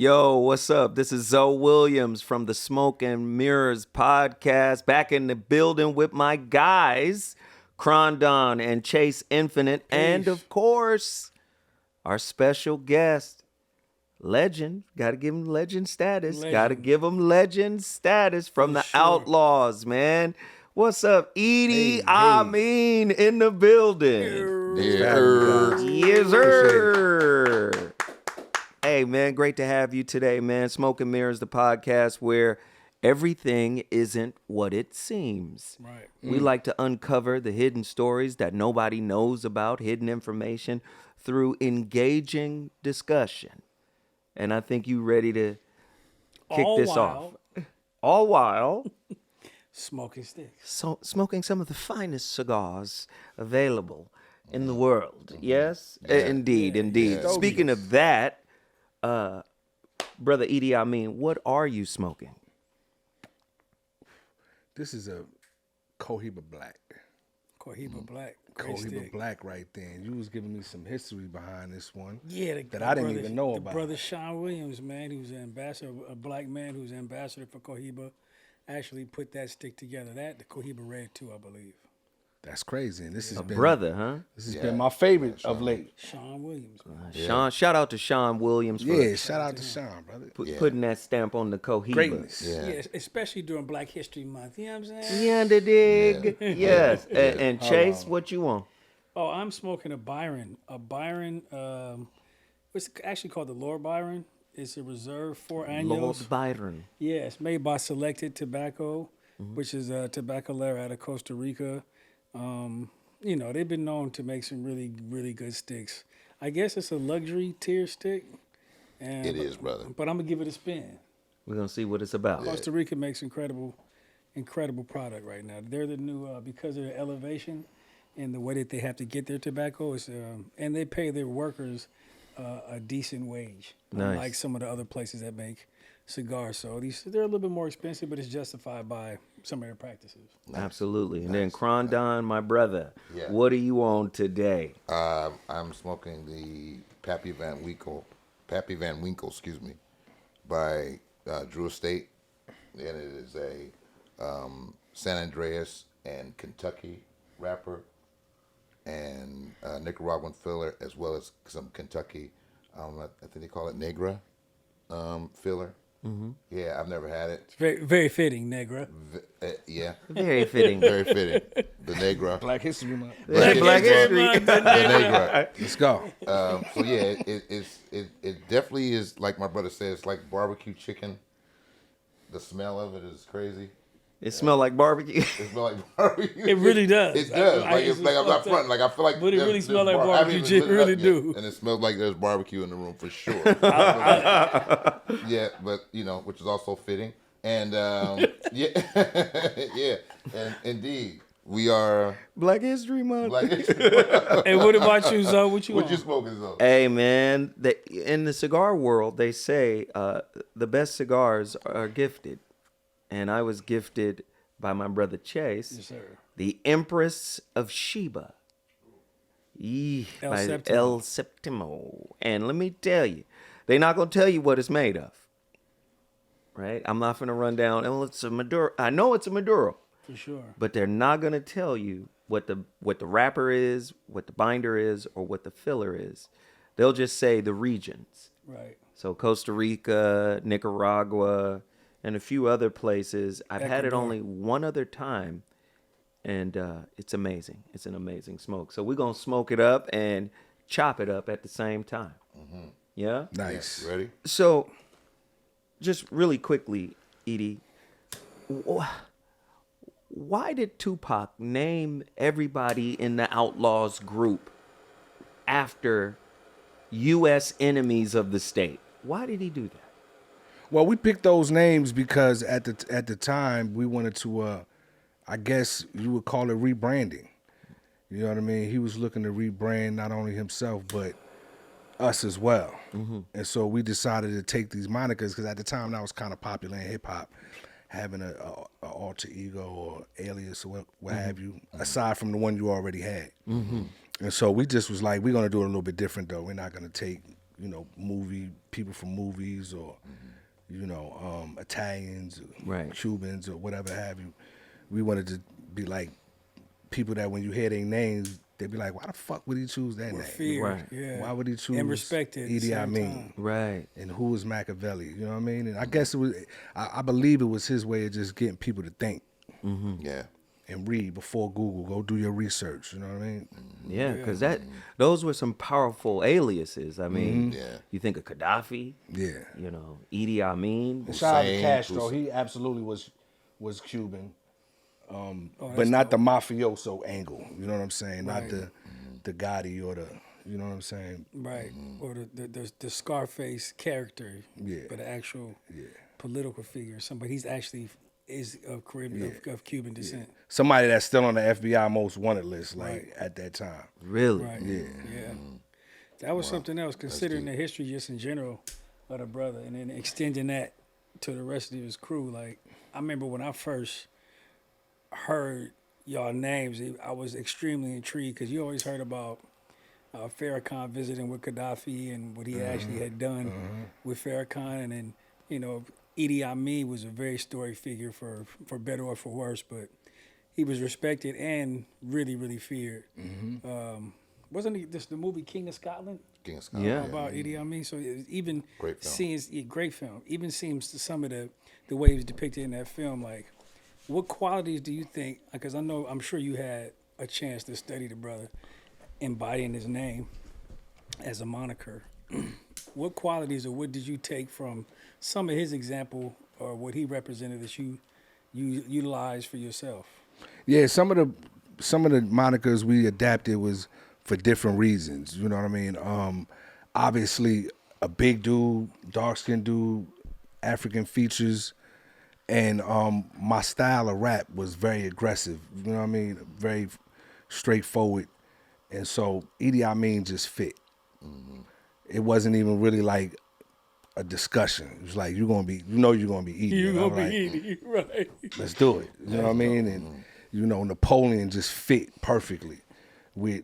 Yo, what's up? This is Zoe Williams from the Smoke and Mirrors podcast, back in the building with my guys, Crondon and Chase Infinite, and of course, our special guest, legend. Got to give him legend status. Got to give him legend status from the Outlawz, man. What's up, E.D.I Mean in the building. Yes, sir. Hey, man, great to have you today, man. Smoke and Mirrors, the podcast where everything isn't what it seems. Right. We like to uncover the hidden stories that nobody knows about, hidden information, through engaging discussion. And I think you ready to kick this off. All while smoking sticks. So, smoking some of the finest cigars available in the world. Yes? Yeah. Indeed. Yeah. Speaking of that, brother E.D.I Mean, what are you smoking? This is a Cohiba Black. Cohiba Black. Cohiba Black right there. And you was giving me some history behind this one. Yeah, that I didn't even know about. The brother Sean Williams, man, he was an ambassador, a black man who was ambassador for Cohiba, actually put that stick together. The Cohiba Red too, I believe. That's crazy. And this has been brother, huh? This has been my favorite of late. Sean Williams. Sean, shout out to Sean Williams. Shout out to Sean, brother. Putting that stamp on the Cohiba. Greatness. Yeah, especially during Black History Month. You know what I'm saying? Yeah, the dig. Yeah. Yes. And Chase, what you want? Oh, I'm smoking a Byron. It's actually called the Lord Byron. It's a reserve 4 annuals. Lord Byron. Yeah, it's made by Selected Tobacco, which is a tobaccolera out of Costa Rica. You know, they've been known to make some really, really good sticks. I guess it's a luxury tier stick. And, it is, brother. But I'm going to give it a spin. We're going to see what it's about. Costa Rica makes incredible product right now. They're the new, because of their elevation and the way that they have to get their tobacco, and they pay their workers a decent wage. Nice. Unlike some of the other places that make cigars. So they're a little bit more expensive, but it's justified by some of their practices. Absolutely. And then Crondon, my brother, what are you on today? I'm smoking the Pappy Van Winkle, by Drew Estate. And it is a San Andreas and Kentucky wrapper and Nicaraguan filler, as well as some Kentucky, I think they call it Negra filler. Mm-hmm. Yeah, I've never had it. It's very, very fitting, Negra. Yeah. Very fitting. Very fitting. The Negra. Black History Month. Black History. The Negra. Let's go. So yeah, it definitely is, like my brother said, it's like barbecue chicken. The smell of it is crazy. It smells like barbecue. It smells like barbecue. It really does. It does. I'm not fronting. Like I feel like. But it really smells like barbecue chicken. It really do. And it smells like there's barbecue in the room for sure. Yeah, but which is also fitting. And yeah, and indeed we are Black History Month. Black History Month. And what about you, Zoe? What you smoking, Zoe? Hey, man, in the cigar world, they say the best cigars are gifted. And I was gifted by my brother Chase, yes, sir, the Empress of Sheba, El Septimo. And let me tell you, they're not going to tell you what it's made of, right? I'm not going to run down, it's a Maduro. I know it's a Maduro. For sure. But they're not going to tell you what the wrapper is, what the binder is, or what the filler is. They'll just say the regions. Right. So Costa Rica, Nicaragua, and a few other places. I've had it only one other time, and it's amazing. It's an amazing smoke. So we're going to smoke it up and chop it up at the same time. Mm-hmm. Yeah? Nice. Yeah. Ready? So just really quickly, Edie, why did Tupac name everybody in the Outlawz group after U.S. enemies of the state? Why did he do that? Well, we picked those names because at the time we wanted to, I guess you would call it rebranding. You know what I mean? He was looking to rebrand not only himself but us as well. Mm-hmm. And so we decided to take these monikers because at the time that was kind of popular in hip hop, having a alter ego or alias or what have you, aside from the one you already had. Mm-hmm. And so we just was like, we're gonna do it a little bit different though. We're not gonna take people from movies or, Italians, Right. Cubans or whatever have you. We wanted to be like people that when you hear their names, they'd be like, why the fuck would he choose that name? Fear, Right. yeah. Why would he choose and respect it at the E.D.I same Mean? time. Right. And who was Machiavelli? You know what I mean? And I guess it was, I believe it was his way of just getting people to think Yeah. and read before Google. Go do your research. You know what I mean? Yeah, because those were some powerful aliases. I mean, Yeah. you think of Gaddafi, Yeah. E.D.I Mean. And shout out to Hussein, Castro. He absolutely was Cuban, but that's not the mafioso angle. You know what I'm saying? Right. Not the Gotti or the. You know what I'm saying? Right. Or the Scarface character. Yeah. But the actual political figure. Somebody he's actually is of Caribbean of Cuban descent. Somebody that's still on the FBI most wanted list, like at that time. Really? Right. Yeah. That was something else, considering the history just in general of the brother, and then extending that to the rest of his crew. Like, I remember when I first heard y'all names, I was extremely intrigued because you always heard about Farrakhan visiting with Gaddafi and what he actually had done with Farrakhan, and then E.D.I Mean was a very storied figure for better or for worse, but he was respected and really, really feared. Wasn't he the movie King of Scotland? King of Scotland. Yeah. About Idi Amin. So it was even Great film. great film. Even seems to some of the way he was depicted in that film. Like, what qualities do you think? Because I'm sure you had a chance to study the brother, embodying his name as a moniker. What qualities or what did you take from some of his example or what he represented that you utilized for yourself? Yeah, some of the monikers we adapted was for different reasons. You know what I mean? Obviously, a big dude, dark-skinned dude, African features, and my style of rap was very aggressive. You know what I mean? Very straightforward, and so E.D.I Mean just fit. It wasn't even really like a discussion. It was like you're gonna be eating. You're And I'm gonna be like, eating, right? let's do it. You know what I mean? And Napoleon just fit perfectly with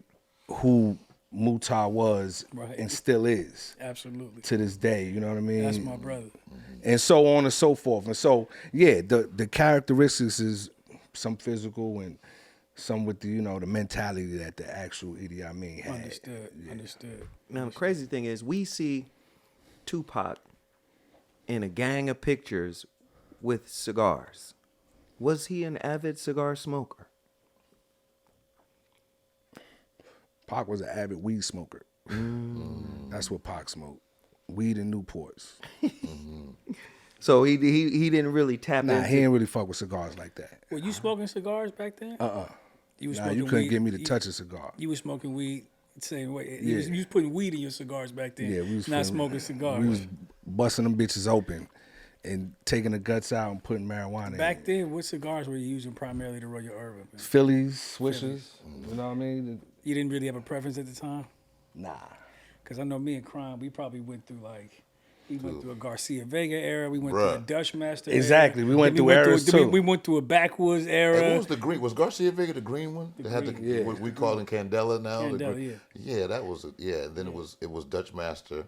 who Mutar was Right. and still is Absolutely. to this day. You know what I mean? That's my brother. And so on and so forth. And so the characteristics is some physical and some with the the mentality that the actual E.D.I Mean had. Understood. Now, the crazy thing is we see Tupac in a gang of pictures with cigars. Was he an avid cigar smoker? Pac was an avid weed smoker. That's what Pac smoked. Weed and Newports. So he didn't really tap Nah, into... he didn't really fuck with cigars like that. Were you smoking cigars back then? You was Nah, smoking you couldn't weed. get me to touch a cigar. You was smoking weed the same way. Yeah. You was putting weed in your cigars back then. Yeah, we was not feeling- smoking cigars. We was busting them bitches open and taking the guts out and putting marijuana Back in. then, what cigars were you using primarily to roll your herb up in? Phillies, Swishers, you know what I mean? You didn't really have a preference at the time? Nah. Because I know me and Crime, we probably went through we went through a Garcia Vega era. We went Bruh. through a Dutch Master Exactly. era. We went Then through eras then too. We went through a backwoods era. Hey, what was the green? Was Garcia Vega the green one? That had green. what we call in Candela now. the Candela, green- yeah. Yeah, that was it. Yeah, and then it was Dutch Master,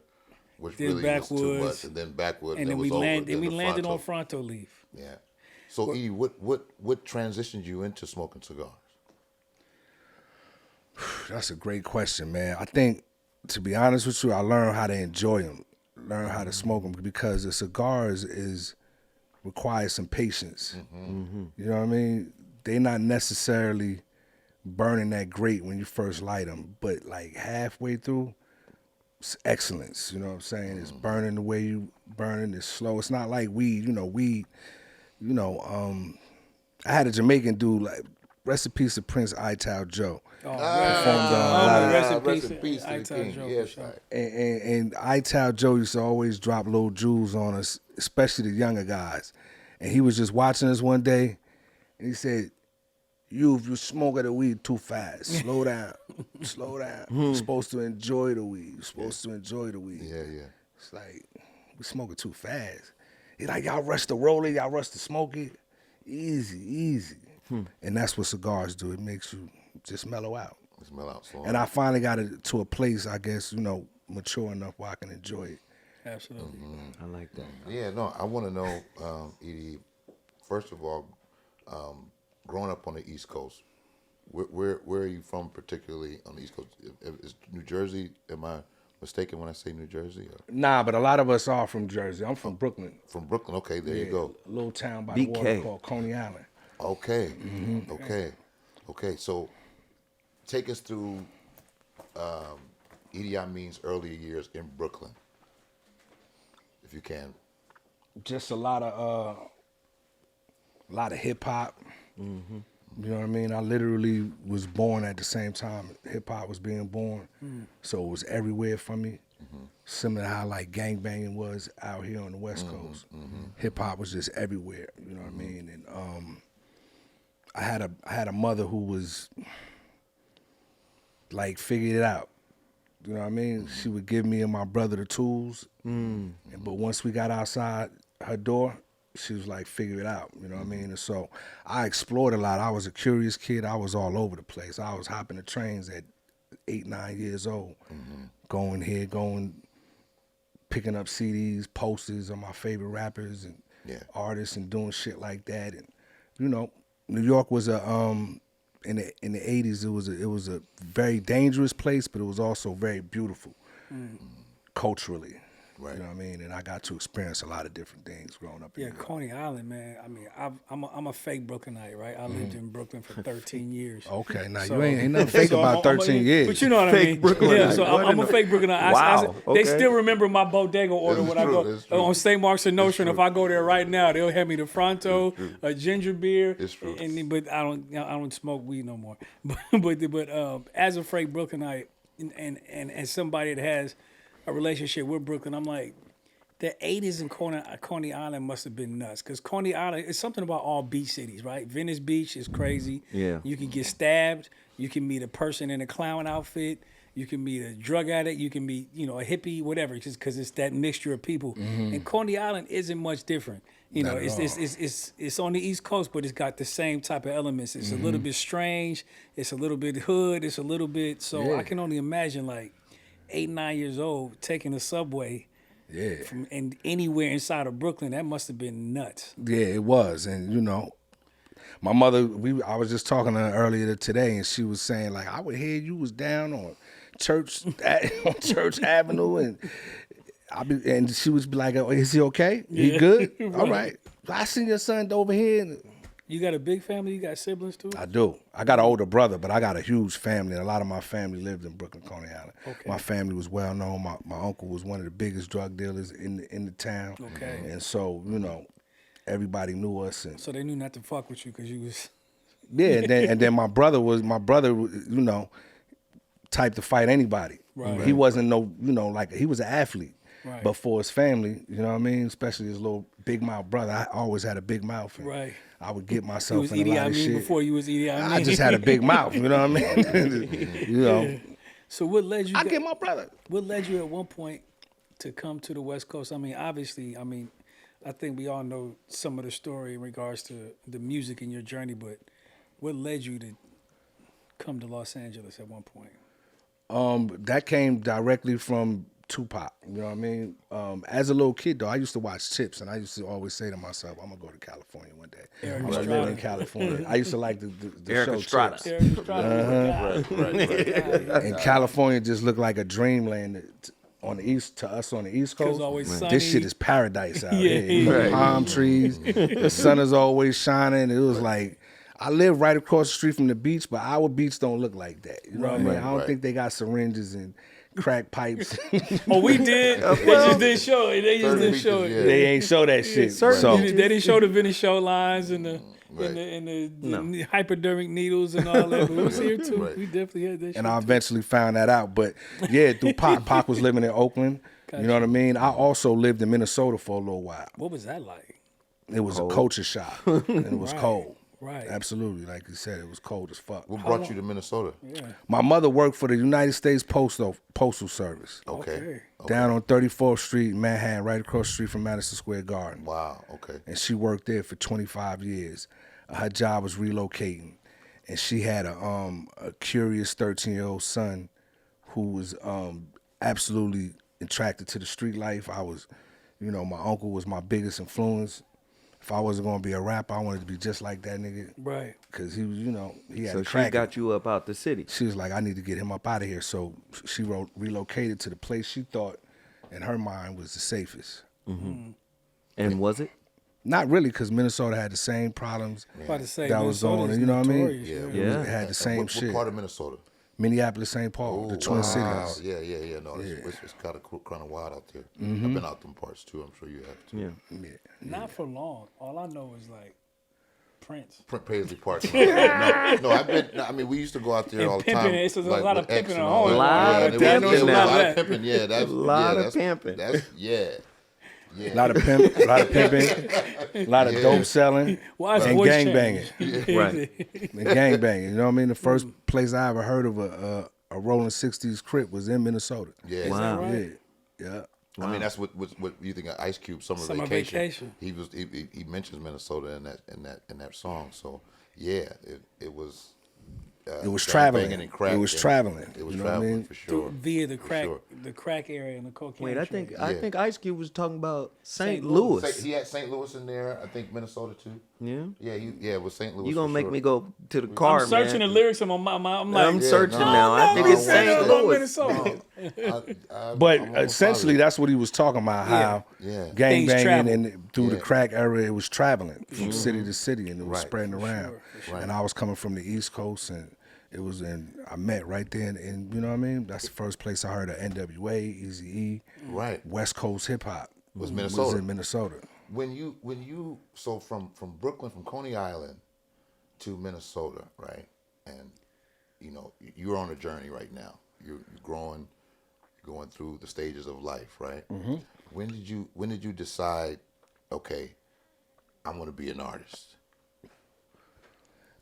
which Then really was too Backwoods. much, and then Backwoods, and then that we was over. landed. Then We the landed Fronto. on Fronto Leaf. Yeah. So E, what transitioned you into smoking cigars? That's a great question, man. I think, to be honest with you, I learned how to enjoy them, learn how to smoke them, because the cigars requires some patience. You know what I mean? They're not necessarily burning that great when you first light them, but like halfway through, it's excellence. You know what I'm saying? It's burning the way you burning. It's slow. It's not like weed. Weed. I had a Jamaican dude, like, rest in peace to Prince Ital Joe. Oh, rest in peace to the king. Yes, right. And Ital Joe used to always drop little jewels on us, especially the younger guys. And he was just watching us one day, and he said, you smoking the weed too fast. Slow down. Slow down. You're supposed to enjoy the weed. You're supposed to enjoy the weed. Yeah, yeah. It's like, we smoking too fast. He's like, y'all rush to roll it, y'all rush to smoke it. Easy. And that's what cigars do. It makes you just mellow out. Let's smell out slow. And I finally got it to a place, I guess, mature enough where I can enjoy it. Absolutely. I like that. Yeah, no, I want to know, Edie, first of all, growing up on the East Coast, where are you from particularly on the East Coast? Is New Jersey, am I mistaken when I say New Jersey? Or? Nah, but a lot of us are from Jersey. I'm from Brooklyn. From Brooklyn, okay, there you go. A little town by the water BK. called Coney Island. Okay, okay, so take us through E.D.I Mean's earlier years in Brooklyn, if you can. Just a lot of hip hop. You know what I mean? I literally was born at the same time hip hop was being born, so it was everywhere for me. Similar to how like gangbanging was out here on the West Coast. Hip hop was just everywhere. You know what I mean? And I had a mother who was like figured it out. You know what I mean? She would give me and my brother the tools, but once we got outside her door, she was like, figure it out, you know what I mean? And so I explored a lot. I was a curious kid. I was all over the place. I was hopping the trains at 8, 9 years old, going here, picking up CDs, posters of my favorite rappers and artists and doing shit like that. And, you know, New York was in the 80s, it was a very dangerous place, but it was also very beautiful culturally. Right. You know what I mean? And I got to experience a lot of different things growing up in New York. Coney Island, man. I mean, I'm a fake Brooklynite, right? I lived in Brooklyn for 13 years. Okay, now So- you ain't nothing fake about 13 years. But you know what Fake I mean? Brooklynite. Yeah, so I'm a fake Brooklynite. Wow, They okay. still remember my bodega order It's when true, I go it's true. on St. Mark's and Nostrand. If I go there right now, they'll have me the Fronto, a ginger beer. It's true. But I don't smoke weed no more. But as a fake Brooklynite and somebody that has a relationship with Brooklyn, I'm like, the 80s in Coney Island must have been nuts, because Coney Island, it's something about all beach cities, right? Venice Beach is crazy. Yeah. You can get stabbed. You can meet a person in a clown outfit. You can meet a drug addict. You can meet, a hippie, whatever, just because it's that mixture of people. And Coney Island isn't much different. Not at It's on the East Coast, but it's got the same type of elements. It's a little bit strange. It's a little bit hood. It's a little bit, so I can only imagine like 8, 9 years old taking the subway. Yeah. And anywhere inside of Brooklyn, that must have been nuts. Yeah, it was. And, my mother, I was just talking to her earlier today, and she was saying, like, I would hear you was down on Church Avenue, and she would be like, oh, is he okay? He good? Right. All right. I seen your son over here. And You got a big family? You got siblings too? I do. I got an older brother, but I got a huge family, and a lot of my family lived in Brooklyn, Coney Island. Okay. My family was well known. My uncle was one of the biggest drug dealers in the town. Okay. And so, everybody knew us. And So they knew not to fuck with you because you was... yeah, and then my brother, type to fight anybody. Right. He wasn't he was an athlete. Right. But for his family, you know what I mean? Especially his little big mouth brother, I always had a big mouth. And Right. I would get You myself was in a E.D.I lot of Mean shit. before you was E.D.I Mean. I just had a big mouth, you know what I mean? So what led you... I get my brother. What led you at one point to come to the West Coast? I mean, obviously, I think we all know some of the story in regards to the music in your journey, but what led you to come to Los Angeles at one point? That came directly from Tupac, you know what I mean? As a little kid, though, I used to watch Tips, and I used to always say to myself, I'm going to go to California one day. Eric I'm going to Estrada. live in California. I used to like the Eric show Estrada. Tips. Eric Estrada. Right. And California just looked like a dreamland on the East, to us on the East Coast. always sunny. This shit is paradise out Yeah. here. Right. Palm trees, the sun is always shining. It was like, I live right across the street from the beach, but our beach don't look like that. You know what I mean? Right, I don't right. think they got syringes and crack pipes. Oh, we did. They just didn't show it. They just Certain didn't show beaches, it. yeah. They ain't show that shit. certain So They didn't show the Venice show lines and the Right. the hypodermic needles and all that. But we was here too. Right. We definitely had that shit. and I eventually found that out. But yeah, through Pac was living in Oakland. You know what I mean? I also lived in Minnesota for a little while. What was that like? It was a culture shock, and it was Right. cold. Right. Absolutely, like you said, it was cold as fuck. What brought you to Minnesota? Yeah. My mother worked for the United States Postal Service Okay. down on 34th Street, Manhattan, right across the street from Madison Square Garden. Wow. Okay. And she worked there for 25 years. Her job was relocating, and she had a curious 13-year-old son who was absolutely attracted to the street life. I was, you know, my uncle was my biggest influence. If I wasn't gonna be a rapper, I wanted to be just like that nigga. Right. Cause he was, you know, he had So a she crack. got you up out the city. She was like, I need to get him up out of here. So she relocated to the place she thought, in her mind, was the safest. And was it? Not really, because Minnesota had the same problems About to say that was Minnesota going is on. You know what I mean? notorious, Yeah. It had the same what shit. part of Minnesota? Minneapolis, St. Paul, the Twin Wow. Cities. Yeah. No, it's kind of wild out there. I've been out them parts too. I'm sure you have too. Yeah. Not for long. All I know is like Prince. Paisley Park. No, I've been. I mean, we used to go out there And all the pimping, time. it's just a lot of with X pimping and at all home. that. Lot of it was- pimping it was a now. lot of pimping. Yeah, that's Lot of that's, pimping. That's yeah. A lot of pimping, a lot of dope selling, Why is and voice gang change? banging. Right. And gang banging. You know what I mean? The first place I ever heard of a rolling 60s Crip was in Minnesota. Yeah. Wow. right? Yeah. I mean, that's what you think of Ice Cube Summer Vacation. He mentions Minnesota in that song. So yeah, it was. It was gang traveling. banging and crack It was and- traveling. It was You know what I traveling mean? for sure. Via the For crack, sure. the crack area and the cocaine. Wait, I trade. think Ice Cube was talking about St. St. Louis. He had St. Louis in there. I think Minnesota too. Yeah. Yeah, it was St. Louis. You gonna for make sure. me go to the car, I'm searching man. the lyrics on my I'm like, I'm searching no, now. I think no, it's no, St. no, Louis. Minnesota. But I'm almost essentially, positive. that's what he was talking about. How Yeah. gang Things banging travel. and through the Yeah. crack era, it was traveling from city to city, and it was Right. spreading around. sure. And I was coming from the East Coast, and it was I met right then, and you know what I mean. That's the first place I heard of NWA, Eazy-E, Right. West Coast hip hop Was Minnesota. in Minnesota. When you so from Brooklyn, from Coney Island to Minnesota, right? And you know you're on a journey right now. You're growing, going through the stages of life, right? Mm-hmm. When did you decide? Okay, I'm going to be an artist.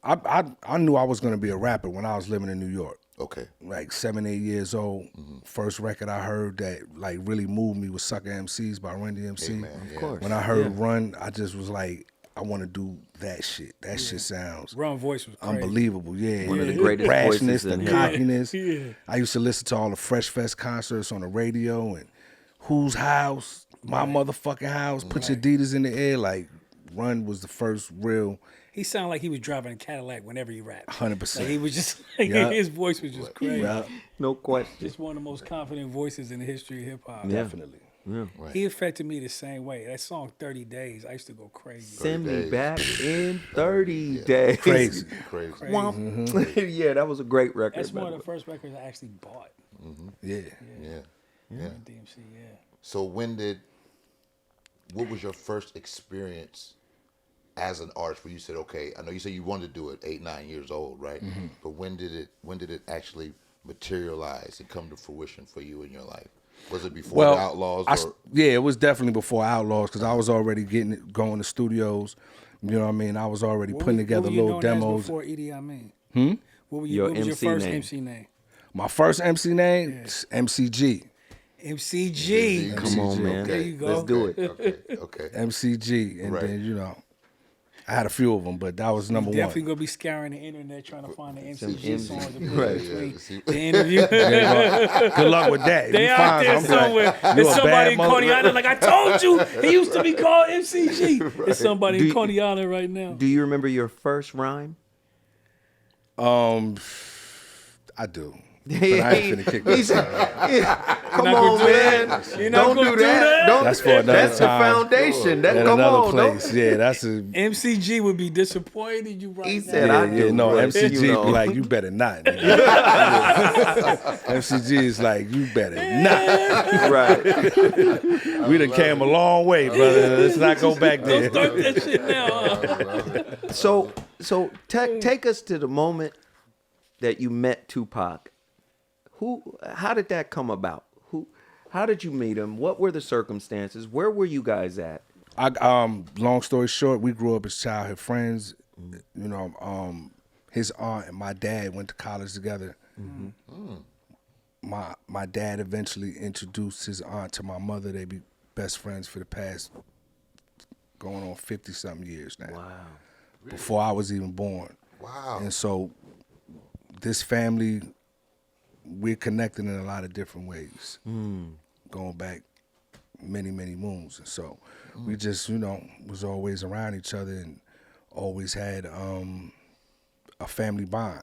I knew I was gonna be a rapper when I was living in New York. Okay. Like 7, 8 years old. First record I heard that like really moved me was Sucker MCs by Run DMC. Amen. Of course. When I heard Run, I just was like, I want to do that shit. That shit sounds Run voice was crazy. unbelievable. Yeah, One of the greatest brashness, voices the in hip-hop. cockiness. Yeah. I used to listen to all the Fresh Fest concerts on the radio and Whose House, My Motherfucking House, Put Your Adidas in the Air. Like Run was the first real He sounded like he was driving a Cadillac whenever he rapped. 100%. Like he was just like, Yeah. his voice was just crazy. Yeah, No question. Just one of the most confident voices in the history of hip hop. Yeah. definitely. He affected me the same way. That song 30 Days, I used to go crazy. Send me days. back in 30 days. Crazy. Crazy. Womp. Yeah, that was a great record. That's by one the of the first records I actually bought. Yeah. Yeah. DMC, yeah. So what was your first experience as an artist where you said, okay, I know you said you wanted to do it 8, 9 years old, right? But when did it actually materialize and come to fruition for you in your life? Was it before the Outlawz? Yeah, it was definitely before Outlawz because I was already going to studios. You know what I mean? I was already putting together what were you little known as demos. before E.D.I Mean? What was your MC first name. MC name? My first MC name, is MCG. MCG. Come on, man. There you go. Let's do it. Okay. MCG. And Right. then, you know, I had a few of them, but that was number Definitely one. gonna be scouring the internet trying to find the MCG MCG. songs to Right. between the interview. Good luck with that. If They you out find there something, somewhere. you There's a somebody in bad Coney mother- Island like, I told you, he used to be called MCG. There's somebody Do in you- Coney Island right now. Do you remember your first rhyme? I do. But I ain't finna kick He this. said, come not on, gonna do man. that? You're not Don't gonna do do that. that? Don't, That's for another that's the time. foundation. That, In come another on. don't- place. Yeah, that's a. MCG would be disappointed in you right He now. said, Yeah, I yeah, do. no, but MCG you know. be like, you better not. nigga. MCG is like, you better not. Right. We done came a long way, brother. Let's not go back Don't start there. that shit now. So take us to the moment that you met Tupac. How did that come about? How did you meet him? What were the circumstances? Where were you guys at? Long story short, we grew up as childhood friends. You know, his aunt and my dad went to college together. My dad eventually introduced his aunt to my mother. They be best friends for the past going on 50-something years now. Wow. Before I was even born. Wow. And so this family we're connected in a lot of different ways, going back many, many moons. And so we just, was always around each other and always had a family bond.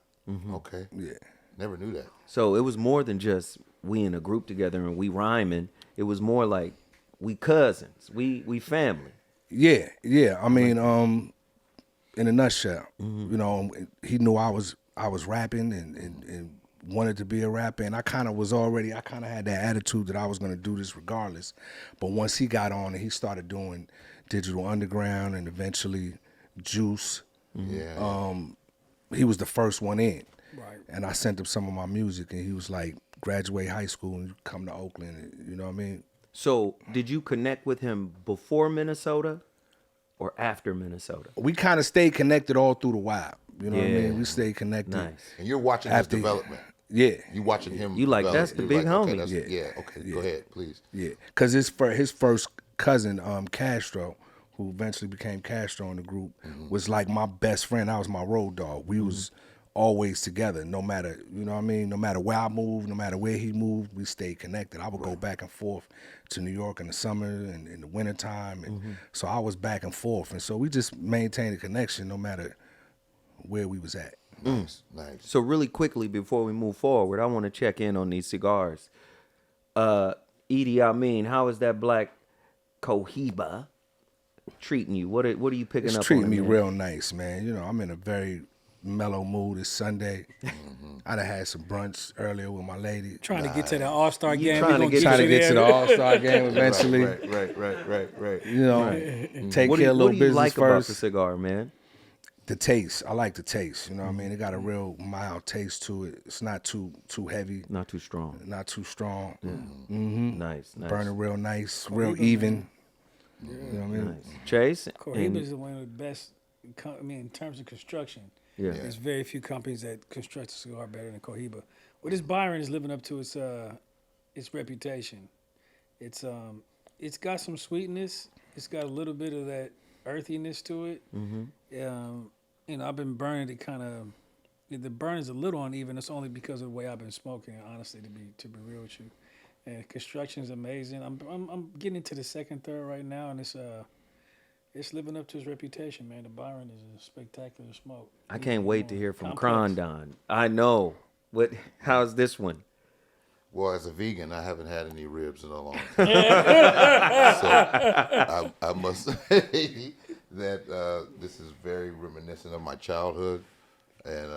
Okay. Yeah. Never knew that. So it was more than just we in a group together and we rhyming. It was more like we cousins, we family. Yeah. I mean, in a nutshell, he knew I was rapping and wanted to be a rapper, and I kind of had that attitude that I was going to do this regardless. But once he got on and he started doing Digital Underground and eventually Juice, Yeah. he was the first one in. Right. And I sent him some of my music, and he was like, graduate high school and come to Oakland, and, you know what I mean? So did you connect with him before Minnesota or after Minnesota? We kind of stayed connected all through the wild. You know what I Yeah. mean? We stayed connected. Nice. And you're watching After- his development. Yeah. You watching him. You like, develop. that's the You're big okay, homie. that's- Yeah. yeah. Okay. Go ahead, please. Yeah, because his first cousin, Castro, who eventually became Castro in the group, was like my best friend. I was my road dog. We was always together, no matter, you know what I mean? No matter where I moved, no matter where he moved, we stayed connected. I would go back and forth to New York in the summer and in the wintertime. And so I was back and forth. And so we just maintained a connection no matter where we was at. Nice. So really quickly before we move forward, I want to check in on these cigars. E.D.I Mean, how is that black Cohiba treating you? What are you picking It's up treating on? me Man? real nice, man. You know, I'm in a very mellow mood. It's Sunday. I done had some brunch earlier with my lady. Trying to get to the All-Star game. trying to We get- gonna Trying to get to the there. All-Star game eventually. Right. You know, take What do care you, of little what do you business like about the first. cigar, man? The taste. I like the taste. You know what I mean? It got a real mild taste to it. It's not too heavy, Not too strong. not too strong. Nice. Burning real nice, real even. You know what I mean? Nice. Chase? Cohiba and- is one of the best. In terms of construction, Yeah. there's very few companies that construct a cigar better than Cohiba. Well, this Byron is living up to its reputation. It's got some sweetness. It's got a little bit of that earthiness to it. I've been burning it kind of. The burn is a little uneven. It's only because of the way I've been smoking. Honestly, to be real with you, and construction is amazing. I'm getting into the second third right now, and it's living up to its reputation, man. The Byron is a spectacular smoke. I can't wait to hear from Complex. Crondon. I know. How's this one? Well, as a vegan, I haven't had any ribs in a long time. So I must say that this is very reminiscent of my childhood and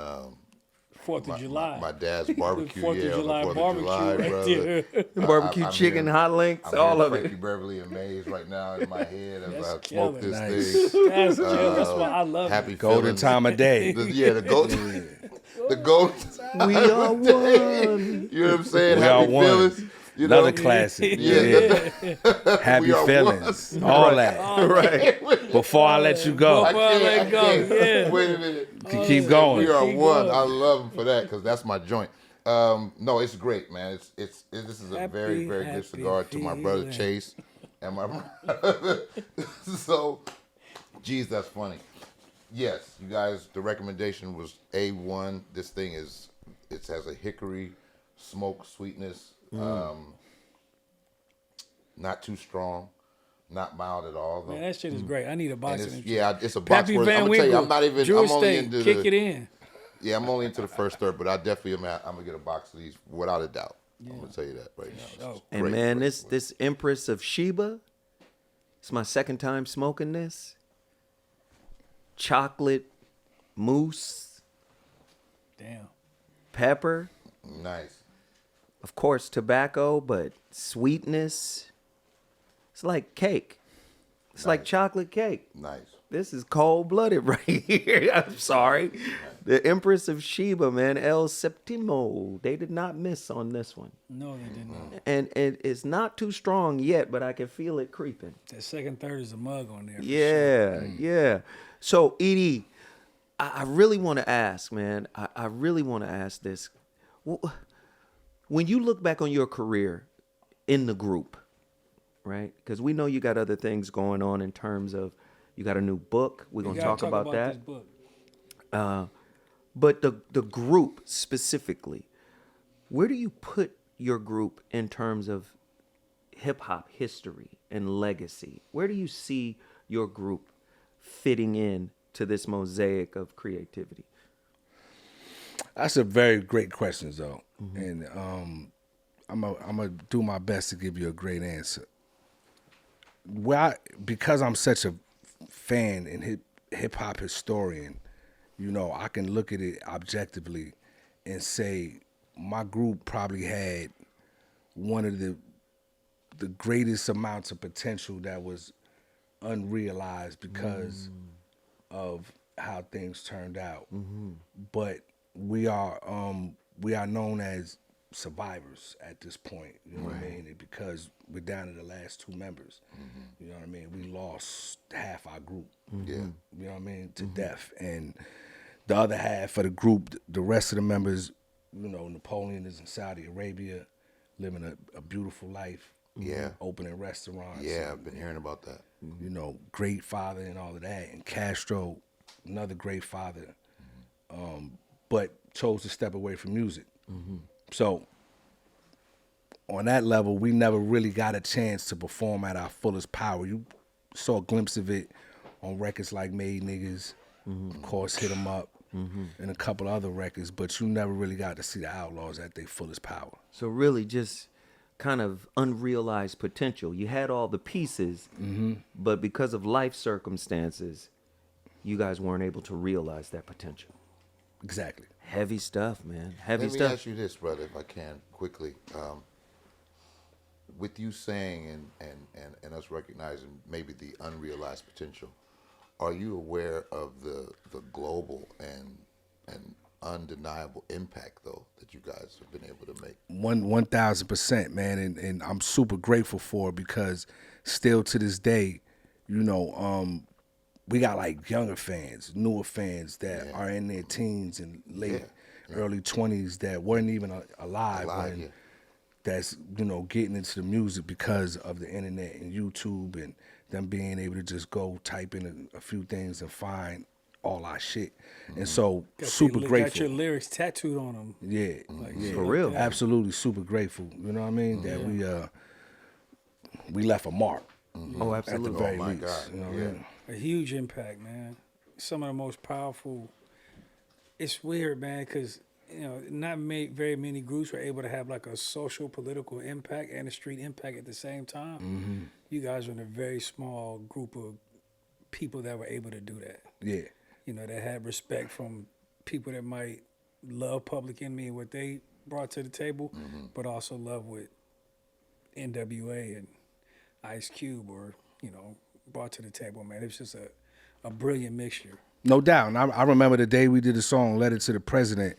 4th of July. my dad's barbecue. Fourth of yeah, July on the 4th barbecue of July, right brother. there. Barbecue I'm chicken, hearing- hot links, I'm all hearing of Frankie it. Beverly and Maze right now in my head as That's I smoke killer. this Nice. thing. That's why I love Happy it. Golden feelings. time of day. The golden. The golden. We are one. You know what I'm saying? We Happy are one. feelings. You know? Another classic. Yeah. Happy We are feelings. All that. Right. Before I let you go. Before I let go, yeah. Wait a minute. Keep going. We are Keep one. going. I love him for that because that's my joint. No, it's great, man. This is a very, very good Happy cigar to my brother feeling. Chase and my brother. So, geez, that's funny. Yes, you guys, the recommendation was A1. This thing it has a hickory smoke sweetness. Not too strong, not mild at all. Though. Man, that shit is great. I need a box And of them. it's a box Pappy worth. Van I'm gonna tell you, Winkle, I'm not even. Drew I'm only Estate, into kick the. it in. Yeah, I'm only into the first third, but I definitely am. I'm gonna get a box of these without a doubt. I'm gonna tell you that right now. It's And great, man, great, this Empress of Sheba, it's my second time smoking this. Chocolate mousse, Damn. pepper, nice. of course tobacco, but sweetness. It's like cake. It's like chocolate cake. Nice. This is cold-blooded right here. I'm sorry. The Empress of Sheba, man, El Septimo. They did not miss on this one. No, they did not. And it's not too strong yet, but I can feel it creeping. That second third is a mug on there. for Yeah, sure. yeah. So, Edie, I really want to ask, man. I really want to ask this. When you look back on your career in the group, right? Because we know you got other things going on in terms of you got a new book. We're going We to gotta talk about that. This book. But the group specifically, Where do you put your group in terms of hip hop history and legacy? Where do you see your group fitting in to this mosaic of creativity? That's a very great question, though, and I'm gonna do my best to give you a great answer. Because I'm such a fan and hip hop historian, you know, I can look at it objectively and say my group probably had one of the greatest amounts of potential that was unrealized because of how things turned out. But we are known as survivors at this point, you know what I mean? And because we're down to the last 2 members, you know what I mean? We lost half our group, you know what I mean, to death. And the other half of the group, the rest of the members, you know, Napoleon is in Saudi Arabia, living a beautiful life, opening restaurants. Yeah, I've been hearing about that. You know, great father and all of that. And Castro, another great father, but chose to step away from music. So on that level, we never really got a chance to perform at our fullest power. You saw a glimpse of it on records like Made Niggas, of course, Hit 'Em Up, and a couple other records, but you never really got to see the Outlawz at their fullest power. So really just kind of unrealized potential. You had all the pieces, but because of life circumstances, you guys weren't able to realize that potential. Exactly. Heavy stuff, man. Heavy Let me stuff. ask you this, brother, if I can, quickly. With you saying and us recognizing maybe the unrealized potential, are you aware of the global and undeniable impact, though, that you guys have been able to make? 1,000%, man, and I'm super grateful for it because still to this day, you know, we got like younger fans, newer fans that are in their teens and late early 20s that weren't even alive when that's, you know, getting into the music because of the internet and YouTube and them being able to just go type in a few things and find all our shit. And so super grateful. Got your lyrics tattooed on them. Yeah, For real. absolutely super grateful. You know what I mean? That we left a mark. Oh, At the absolutely. very my least. God. You know what I mean? A huge impact, man. Some of the most powerful. It's weird, man, because you know, not very many groups were able to have like a social, political impact and a street impact at the same time. You guys were in a very small group of people that were able to do that. Yeah. You know, that had respect from people that might love Public Enemy and what they brought to the table, but also love what NWA and Ice Cube were, you know, brought to the table, man. It was just a brilliant mixture. No doubt. And I remember the day we did the song Letter to the President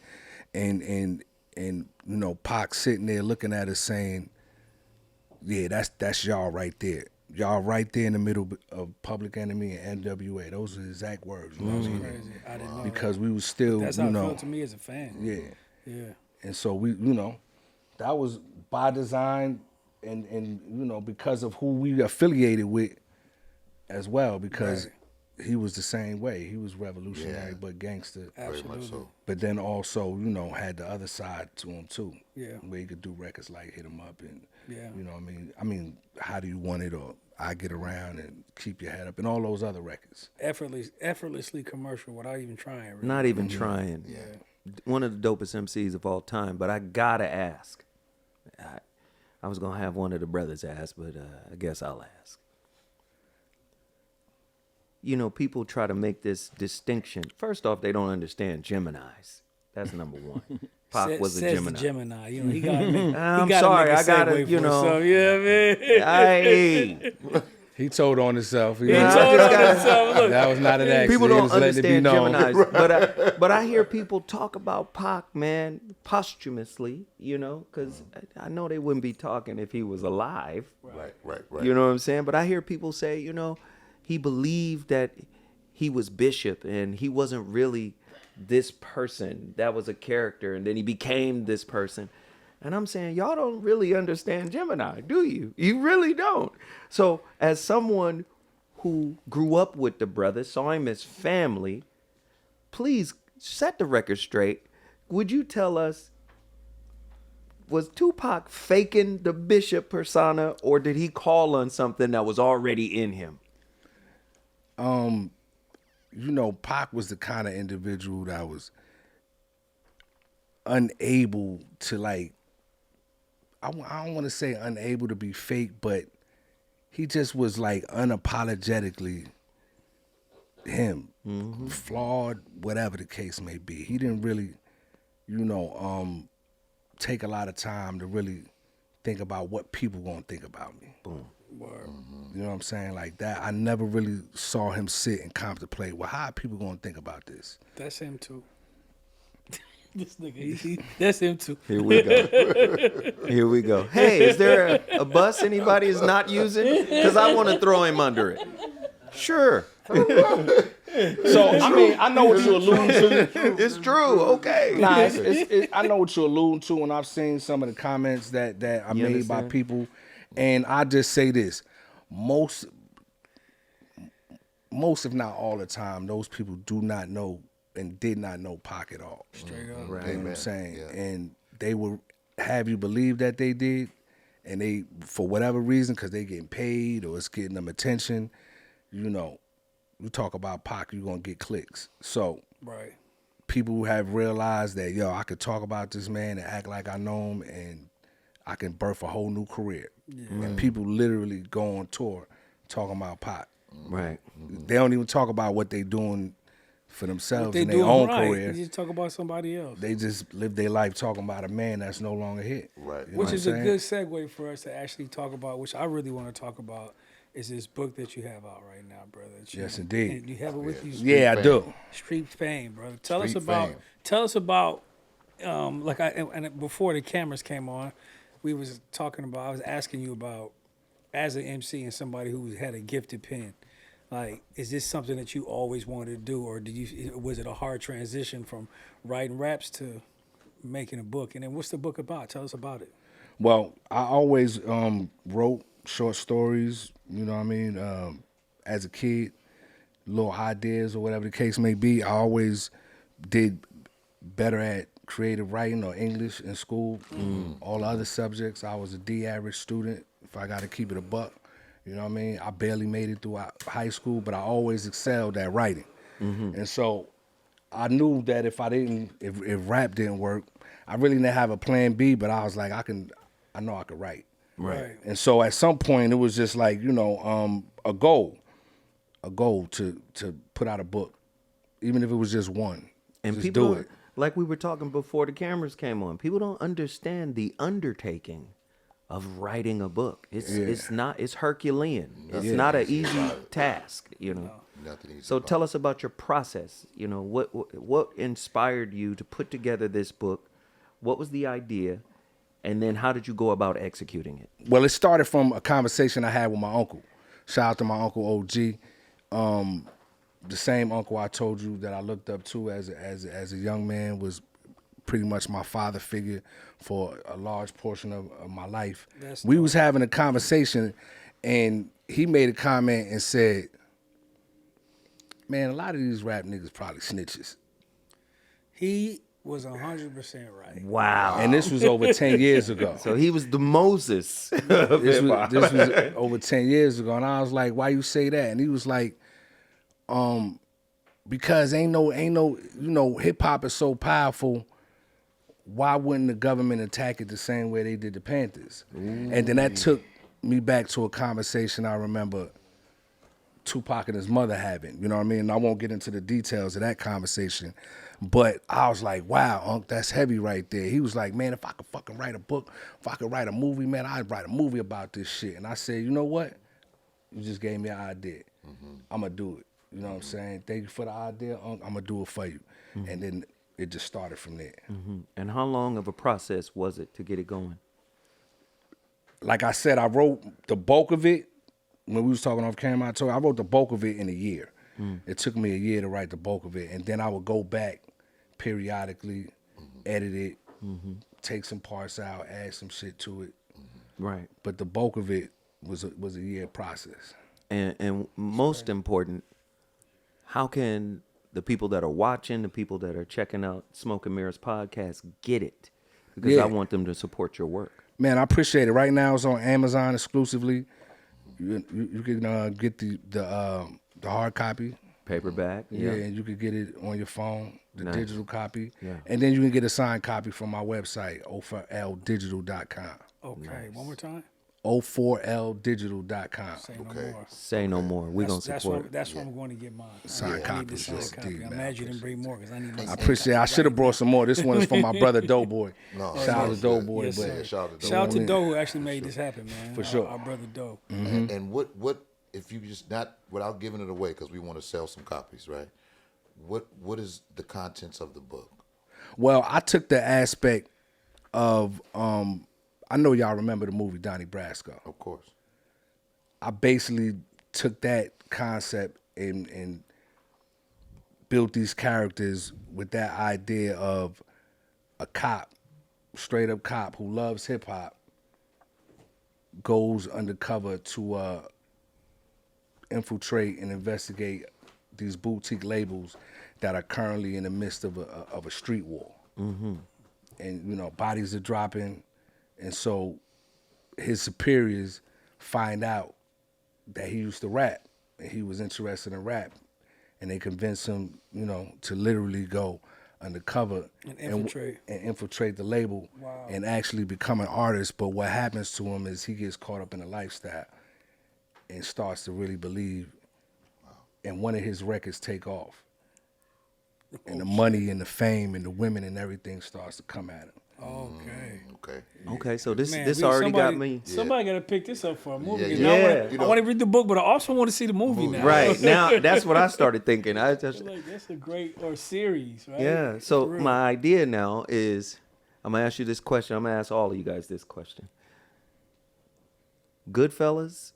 and you know, Pac sitting there looking at us saying, yeah, that's y'all right there. Y'all right there in the middle of Public Enemy and NWA. Those are the exact words. You know what I mean? Crazy. I didn't know Because we was still, that's you how it know. felt to me as a fan. Yeah. Yeah. And so we, you know, that was by design and you know, because of who we affiliated with as well, because he was the same way. He was revolutionary, but gangster. Very much so. But then also, you know, had the other side to him too. Yeah. Where he could do records like Hit 'Em Up and, Yeah. you know what I mean? I mean, How Do You Want It or I Get Around and Keep Your Head Up and all those other records. Effortlessly commercial without even trying. Really. Not even trying. One of the dopest MCs of all time. But I gotta ask. I was gonna have one of the brothers ask, but I guess I'll ask. You know, people try to make this distinction. First off, they don't understand Geminis. That's number one. Pac was a Says Gemini. the Gemini. You know, he got. I'm sorry, I gotta, you know. Yeah, man. Hey, He told on himself. He told on himself. Look, That was not an accident. people He don't was letting it be understand known. Geminis, but I hear people talk about Pac, man, posthumously. You know, because I know they wouldn't be talking if he was alive. Right. You know what I'm saying? But I hear people say, you know, he believed that he was Bishop and he wasn't really this person. That was a character, and then he became this person. And I'm saying, y'all don't really understand Gemini, do you? You really don't. So as someone who grew up with the brother, saw him as family, please set the record straight. Would you tell us was Tupac faking the Bishop persona, or did he call on something that was already in him? You know, Pac was the kind of individual that was unable to, like, I don't want to say unable to be fake, but he just was like unapologetically him, flawed, whatever the case may be. He didn't really, you know, take a lot of time to really think about what people gonna think about me. Boom. Word. You know what I'm saying? Like that, I never really saw him sit and contemplate, well, how are people gonna think about this? That's him too. This nigga, that's him too. Here we go. Here we go. Hey, is there a bus anybody is not using? Because I want to throw him under it. Sure. So, I mean, I know what you're alluding to. It's true. Okay. Nah, I know what you're alluding to, and I've seen some of the comments that are made by people, and I just say this: most, if not all the time, those people do not know and did not know Pac at all. Straight up. Right. You know what I'm saying? Yeah. And they will have you believe that they did, and they, for whatever reason, because they getting paid or it's getting them attention, you know, you talk about Pac, you're going to get clicks. So Right. people who have realized that, yo, I could talk about this man and act like I know him, and I can birth a whole new career. And people literally go on tour talking about Pac. Right. They don't even talk about what they doing for themselves They in their doing own right. career. They just talk about somebody else. They just live their life talking about a man that's no longer hit. Right. You know Which what is I'm a saying? good segue for us to actually talk about, which I really want to talk about, is this book that you have out right now, brother. Yes, indeed. And you have it with you. Yeah, I do. Street Fame, brother. Street Fame. Tell us about like and before the cameras came on, we was talking about, I was asking you about, as an MC and somebody who had a gifted pen, like, is this something that you always wanted to do, or was it a hard transition from writing raps to making a book? And then what's the book about? Tell us about it. Well, I always wrote short stories, you know what I mean, as a kid, little ideas or whatever the case may be. I always did better at creative writing or English in school. All other subjects, I was a D average student, if I got to keep it a buck. You know what I mean? I barely made it through high school, but I always excelled at writing. And so I knew that if rap didn't work, I really didn't have a plan B, but I was like, I know I could write. Right. And so at some point it was just like, you know, a goal to put out a book, even if it was just one. And just people, do it. like we were talking before the cameras came on, people don't understand the undertaking of writing a book. It's Herculean. It's not an easy task, you know. Nothing easy So about tell us about your process. You know, what inspired you to put together this book? What was the idea? And then how did you go about executing it? Well, it started from a conversation I had with my uncle. Shout out to my uncle OG. The same uncle I told you that I looked up to as a young man was pretty much my father figure for a large portion of my life. We was having a conversation, and he made a comment and said, man, a lot of these rap niggas probably snitches. He was 100% right. Wow. And this was over 10 years ago. So he was the Moses. This was over 10 years ago. And I was like, why you say that? And he was like, because ain't no, you know, hip hop is so powerful. Why wouldn't the government attack it the same way they did the Panthers? And then that took me back to a conversation I remember Tupac and his mother having, you know what I mean? And I won't get into the details of that conversation, but I was like, wow, Unc, that's heavy right there. He was like, man, if I could fucking write a book, if I could write a movie, man, I'd write a movie about this shit. And I said, you know what? You just gave me an idea. I'm gonna do it. You know what I'm saying? Thank you for the idea, Unc. I'm gonna do it for you. And then it just started from there. And how long of a process was it to get it going? Like I said, I wrote the bulk of it when we was talking off camera. I wrote the bulk of it in a year. It took me a year to write the bulk of it, and then I would go back periodically, edit it, take some parts out, add some shit to it. Right. But the bulk of it was a year process. And most important, how can the people that are watching, the people that are checking out Smoke and Mirrors podcast get it? because I want them to support your work. Man, I appreciate it. Right now, it's on Amazon exclusively. You can get the hard copy. Paperback. Yeah, and you can get it on your phone, the Nice. digital copy. Yeah. And then you can get a signed copy from my website, o4ldigital.com. Okay, one more time. o4ldigital.com. Say no more. Say no more. We're going to support it. That's where I'm going to get mine. Signed I need copy, the signed yes, copy. indeed, I'm man. mad you didn't bring more because I need my I signed appreciate it. I should have brought some more. This one is from my brother Doughboy. No, Shout out to Doughboy. Yes, but sir. shout out to Shout out to Doughboy. Doe who actually made this happen, man. For sure. Our brother Doe. And what if you just not without giving it away because we want to sell some copies, right? What is the contents of the book? Well, I took the aspect of I know y'all remember the movie Donnie Brasco. Of course. I basically took that concept and built these characters with that idea of a cop, straight up cop who loves hip hop, goes undercover to infiltrate and investigate these boutique labels that are currently in the midst of a street war. Mm-hmm. And bodies are dropping, and so his superiors find out that he used to rap and he was interested in rap, and they convince him, to literally go undercover And infiltrate. and infiltrate the label. Wow. And actually become an artist. But what happens to him is he gets caught up in the lifestyle and starts to really believe. And one of his records take off, and the money and the fame and the women and everything starts to come at him. Okay. Okay. Okay, so this Man, this we- already got somebody- me. Somebody got to pick this up for a movie. Yeah, 'cause yeah. now Yeah. I want to read the book, but I also want to see the movie now. Right now, that's what I started thinking. I just Like, that's a great series, right? yeah. So For real. my idea now is, I'm gonna ask you this question. I'm gonna ask all of you guys this question. Goodfellas,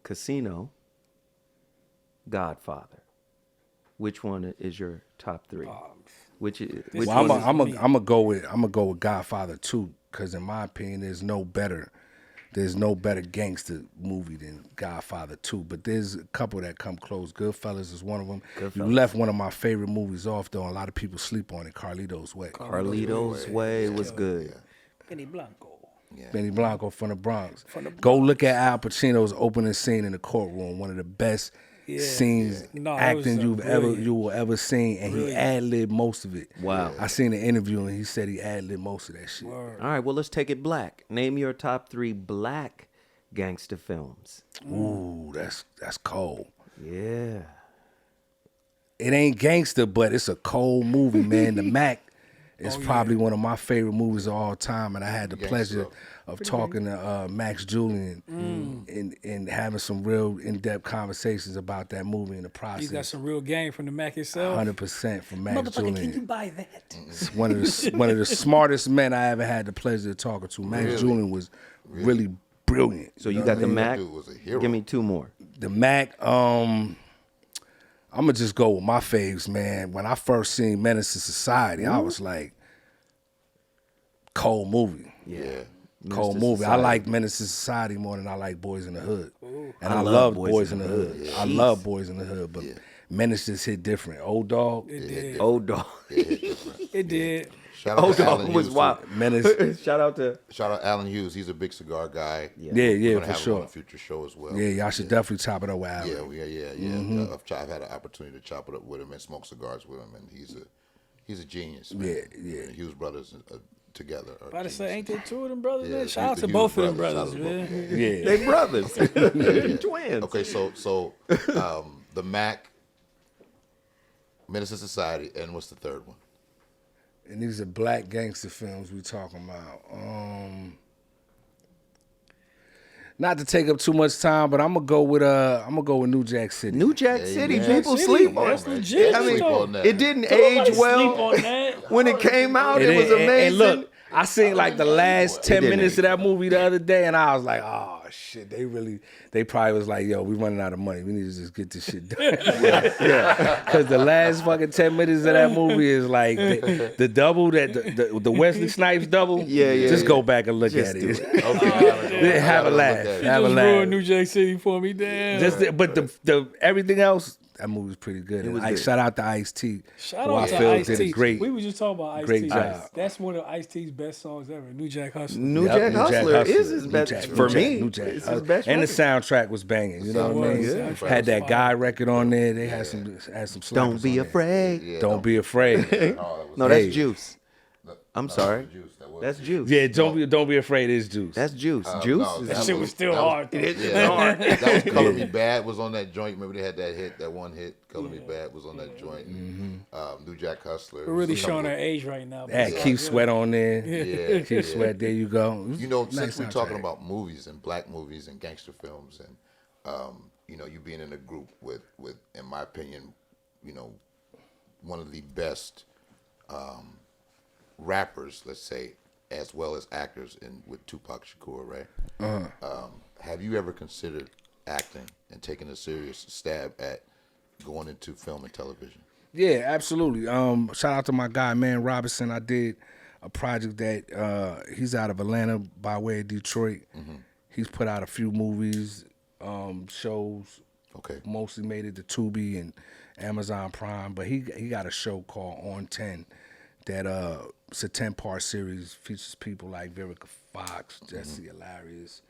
Casino, Godfather. Which one is your top three? Which Well, one I'm is- gonna go with Godfather 2, because in my opinion, there's no better gangster movie than Godfather 2. But there's a couple that come close. Goodfellas is one of them. You Goodfellas. left one of my favorite movies off though. And a lot of people sleep on it. Carlito's Way. Carlito's Way was good. Benny Blanco. Benny Blanco from the Bronx. Go look at Al Pacino's opening scene in the courtroom. One of the best scenes No, that acting was, brilliant. you will ever seen, and he ad-libbed most of it. Wow. I seen the interview and he said he ad-libbed most of that shit. All right, well, let's take it black. Name your top three black gangster films. Ooh, that's cold. Yeah. It ain't gangster, but it's a cold movie, man. The Mac is probably one of my favorite movies of all time, and I had the pleasure of talking to Max Julian and having some real in-depth conversations about that movie in the process. You got some real game from the Mac itself. 100% from Max Julian. Can you buy that? It's one of the smartest men I ever had the pleasure of talking to. Max Julian was really brilliant. So you got the Mac. Dude was a hero. Give me two more. The Mac, I'm gonna just go with my faves, man. When I first seen Menace to Society, I was like, cold movie. Yeah. Cold Mr. movie. I Society. like Menace to Society more than I like Boys in the Hood. And I I love love Boys Boys in in the the Hood. Hood. Yeah. I love Boys in the Hood, but Menace just hit different. Old Dog, Old Dog. It did. Shout out Old to Alan Dog was Hughes, wild. Menace. Shout out to Shout out Alan Hughes. He's a big cigar guy. Yeah, We're gonna for have him on sure. a future show as well. Yeah, y'all should definitely chop it up with Alan. Yeah. I've had an opportunity to chop it up with him and smoke cigars with him, and he's a genius. Man. Yeah. The Hughes brothers together. Are About to say, geniuses. ain't there two of them brothers, Yeah, man? Shout out the to Hughes both of them brothers. brothers, Shout out to man. Yeah. they brothers. Twins. Okay, so the Mac, Menace to Society, and what's the third one? And these are black gangster films we talking about. Not to take up too much time, but I'm gonna go with New Jack City. New Jack City. man. People City, sleep on that's it. legit. I mean, Sleep on that. it didn't Nobody age well. sleep on that. When it came out, it And- was and- amazing. And look, I seen like the last 10 didn't minutes age of that movie the other day, and I was like, oh shit, they probably was like, yo, we running out of money. We need to just get this shit done. Yeah. Because the last fucking 10 minutes of that movie is like the double, the Wesley Snipes double. Yeah. Just go back and look at do it. Okay, Have a laugh. You Have a just laugh. ruined New Jack City for me, damn. But the everything else, That movie's pretty good. It was And good. Shout out to Ice-T. Shout who out I to feel Ice-T. did a great. We were just talking about great Ice-T. job. That's one of Ice-T's best songs ever. New Jack Hustler. New Yep, Jack New Jack Hustler is Hustler. his New best Jack, for New me. Jack, New Jack. It's his best And the record. soundtrack was banging. You know It what I was. mean? Soundtrack Had was that fire. Guy record on there. They had some slappers Don't be on there. afraid. Yeah, Don't be afraid. No, that's Hey. Juice. I'm sorry. That's Juice. Yeah, don't be afraid. It's Juice. That's Juice. No, Juice. That shit was still hard. though. That was Color Me Bad was on that joint. Remember they had that one hit. Color Me Bad was on that joint. New Jack Hustler. We're really was a showing couple our age right now. but Had it's all Keith good. Sweat on there. Yeah, Keith Sweat. There you go. You know, Nice since we're talking soundtrack. about movies and black movies and gangster films, and you know, you being in a group with, in my opinion, you know, one of the best rappers, let's say, as well as actors, with Tupac Shakur, right? Have you ever considered acting and taking a serious stab at going into film and television? Yeah, absolutely. Shout out to my guy, man, Robinson. I did a project that he's out of Atlanta by way of Detroit. He's put out a few movies, shows. Okay. Mostly made it to Tubi and Amazon Prime, but he got a show called On 10 that it's a 10-part series, features people like Vivica Fox, Jesse Hilarious.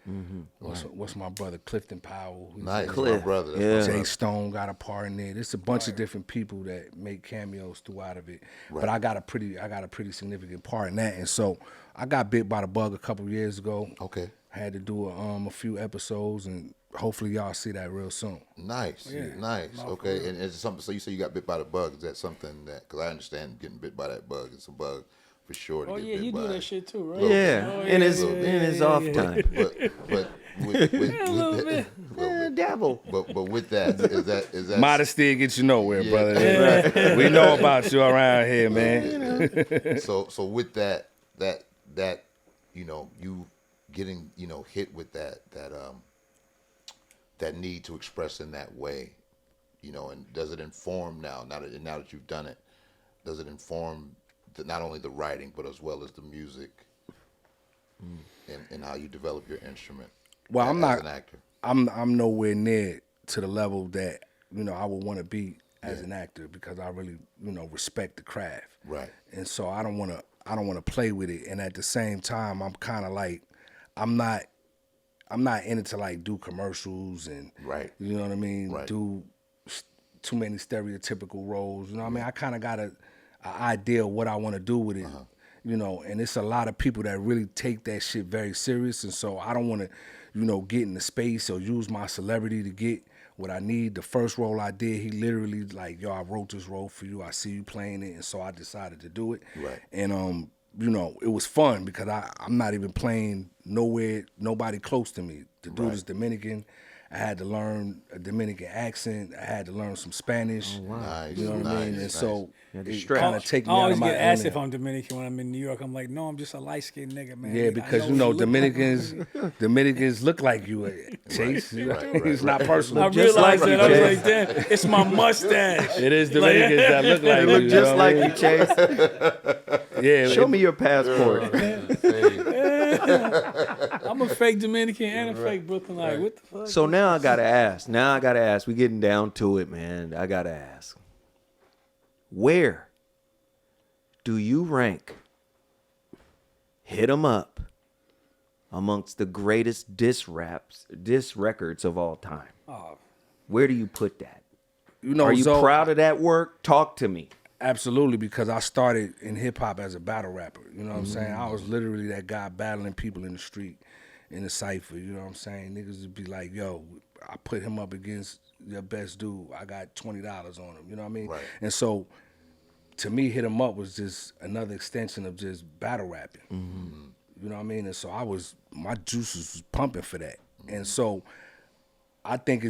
What's my brother Clifton Powell? who's Nice, Cliff. my brother. That's Yeah. my Jay brother. Stone got a part in there. There's a bunch of different people that make cameos throughout of it. But I got a pretty significant part in that. And so I got bit by the bug a couple years ago. Okay. Had to do a few episodes, and hopefully y'all see that real soon. Nice, nice. Okay, and it's something. So you say you got bit by the bug. Is that something that? Because I understand getting bit by that bug. It's a bug for sure. To Oh get yeah, bit you by. do that shit too, right? Yeah, Oh, in his off yeah. time. But with little bit. Dabble. but with that is that Modesty gets you nowhere, brother. We know about you around here, Oh, man. so with that you know, you getting, you know, hit with that need to express in that way, you know, and does it inform now that you've done it, does it inform not only the writing but as well as the music and how you develop your instrument? Well, I'm not as an actor. I'm nowhere near to the level that, you know, I would want to be as an actor, because I really, you know, respect the craft. Right. And so I don't want to play with it. And at the same time, I'm kind of like, I'm not in it to like do commercials and, Right. you know what I mean, Right. do too many stereotypical roles. You know what I mean? I kind of got an idea of what I want to do with it. You know, and it's a lot of people that really take that shit very serious. And so I don't want to, you know, get in the space or use my celebrity to get what I need. The first role I did, he literally like, yo, I wrote this role for you. I see you playing it. And so I decided to do it. Right. And, you know, it was fun because I'm not even playing nobody close to me. The dude is Dominican. I had to learn a Dominican accent. I had to learn some Spanish. Nice. You know what I mean? And nice. so Yeah, the it stress. kind I of take me I out always of my get asked element. if I'm Dominican when I'm in New York. I'm like, no, I'm just a light skinned nigga, man. Yeah, I because know you know what look like. Dominicans look like you, Chase. It's not personal. I just realized like you, that. I was Jay. like, damn, it's my mustache. It is Dominicans that look like They you. look you just know like what I you, Chase. mean? Yeah. Show me your passport. I'm a fake Dominican and a fake Brooklyn. Like, what the fuck? So now I gotta ask. We getting down to it, man. I gotta ask. Where do you rank Hit 'Em Up amongst the greatest diss records of all time? Oh, Where do you put that? You know, Are you Zoe, proud of that work? Talk to me. Absolutely, because I started in hip hop as a battle rapper. You know what I'm saying? I was literally that guy battling people in the street, in the cypher. You know what I'm saying? Niggas would be like, yo, I put him up against your best dude. I got $20 on him. You know what I mean? Right. And so, to me, Hit 'Em Up was just another extension of just battle rapping. You know what I mean? And so my juices was pumping for that. And so I think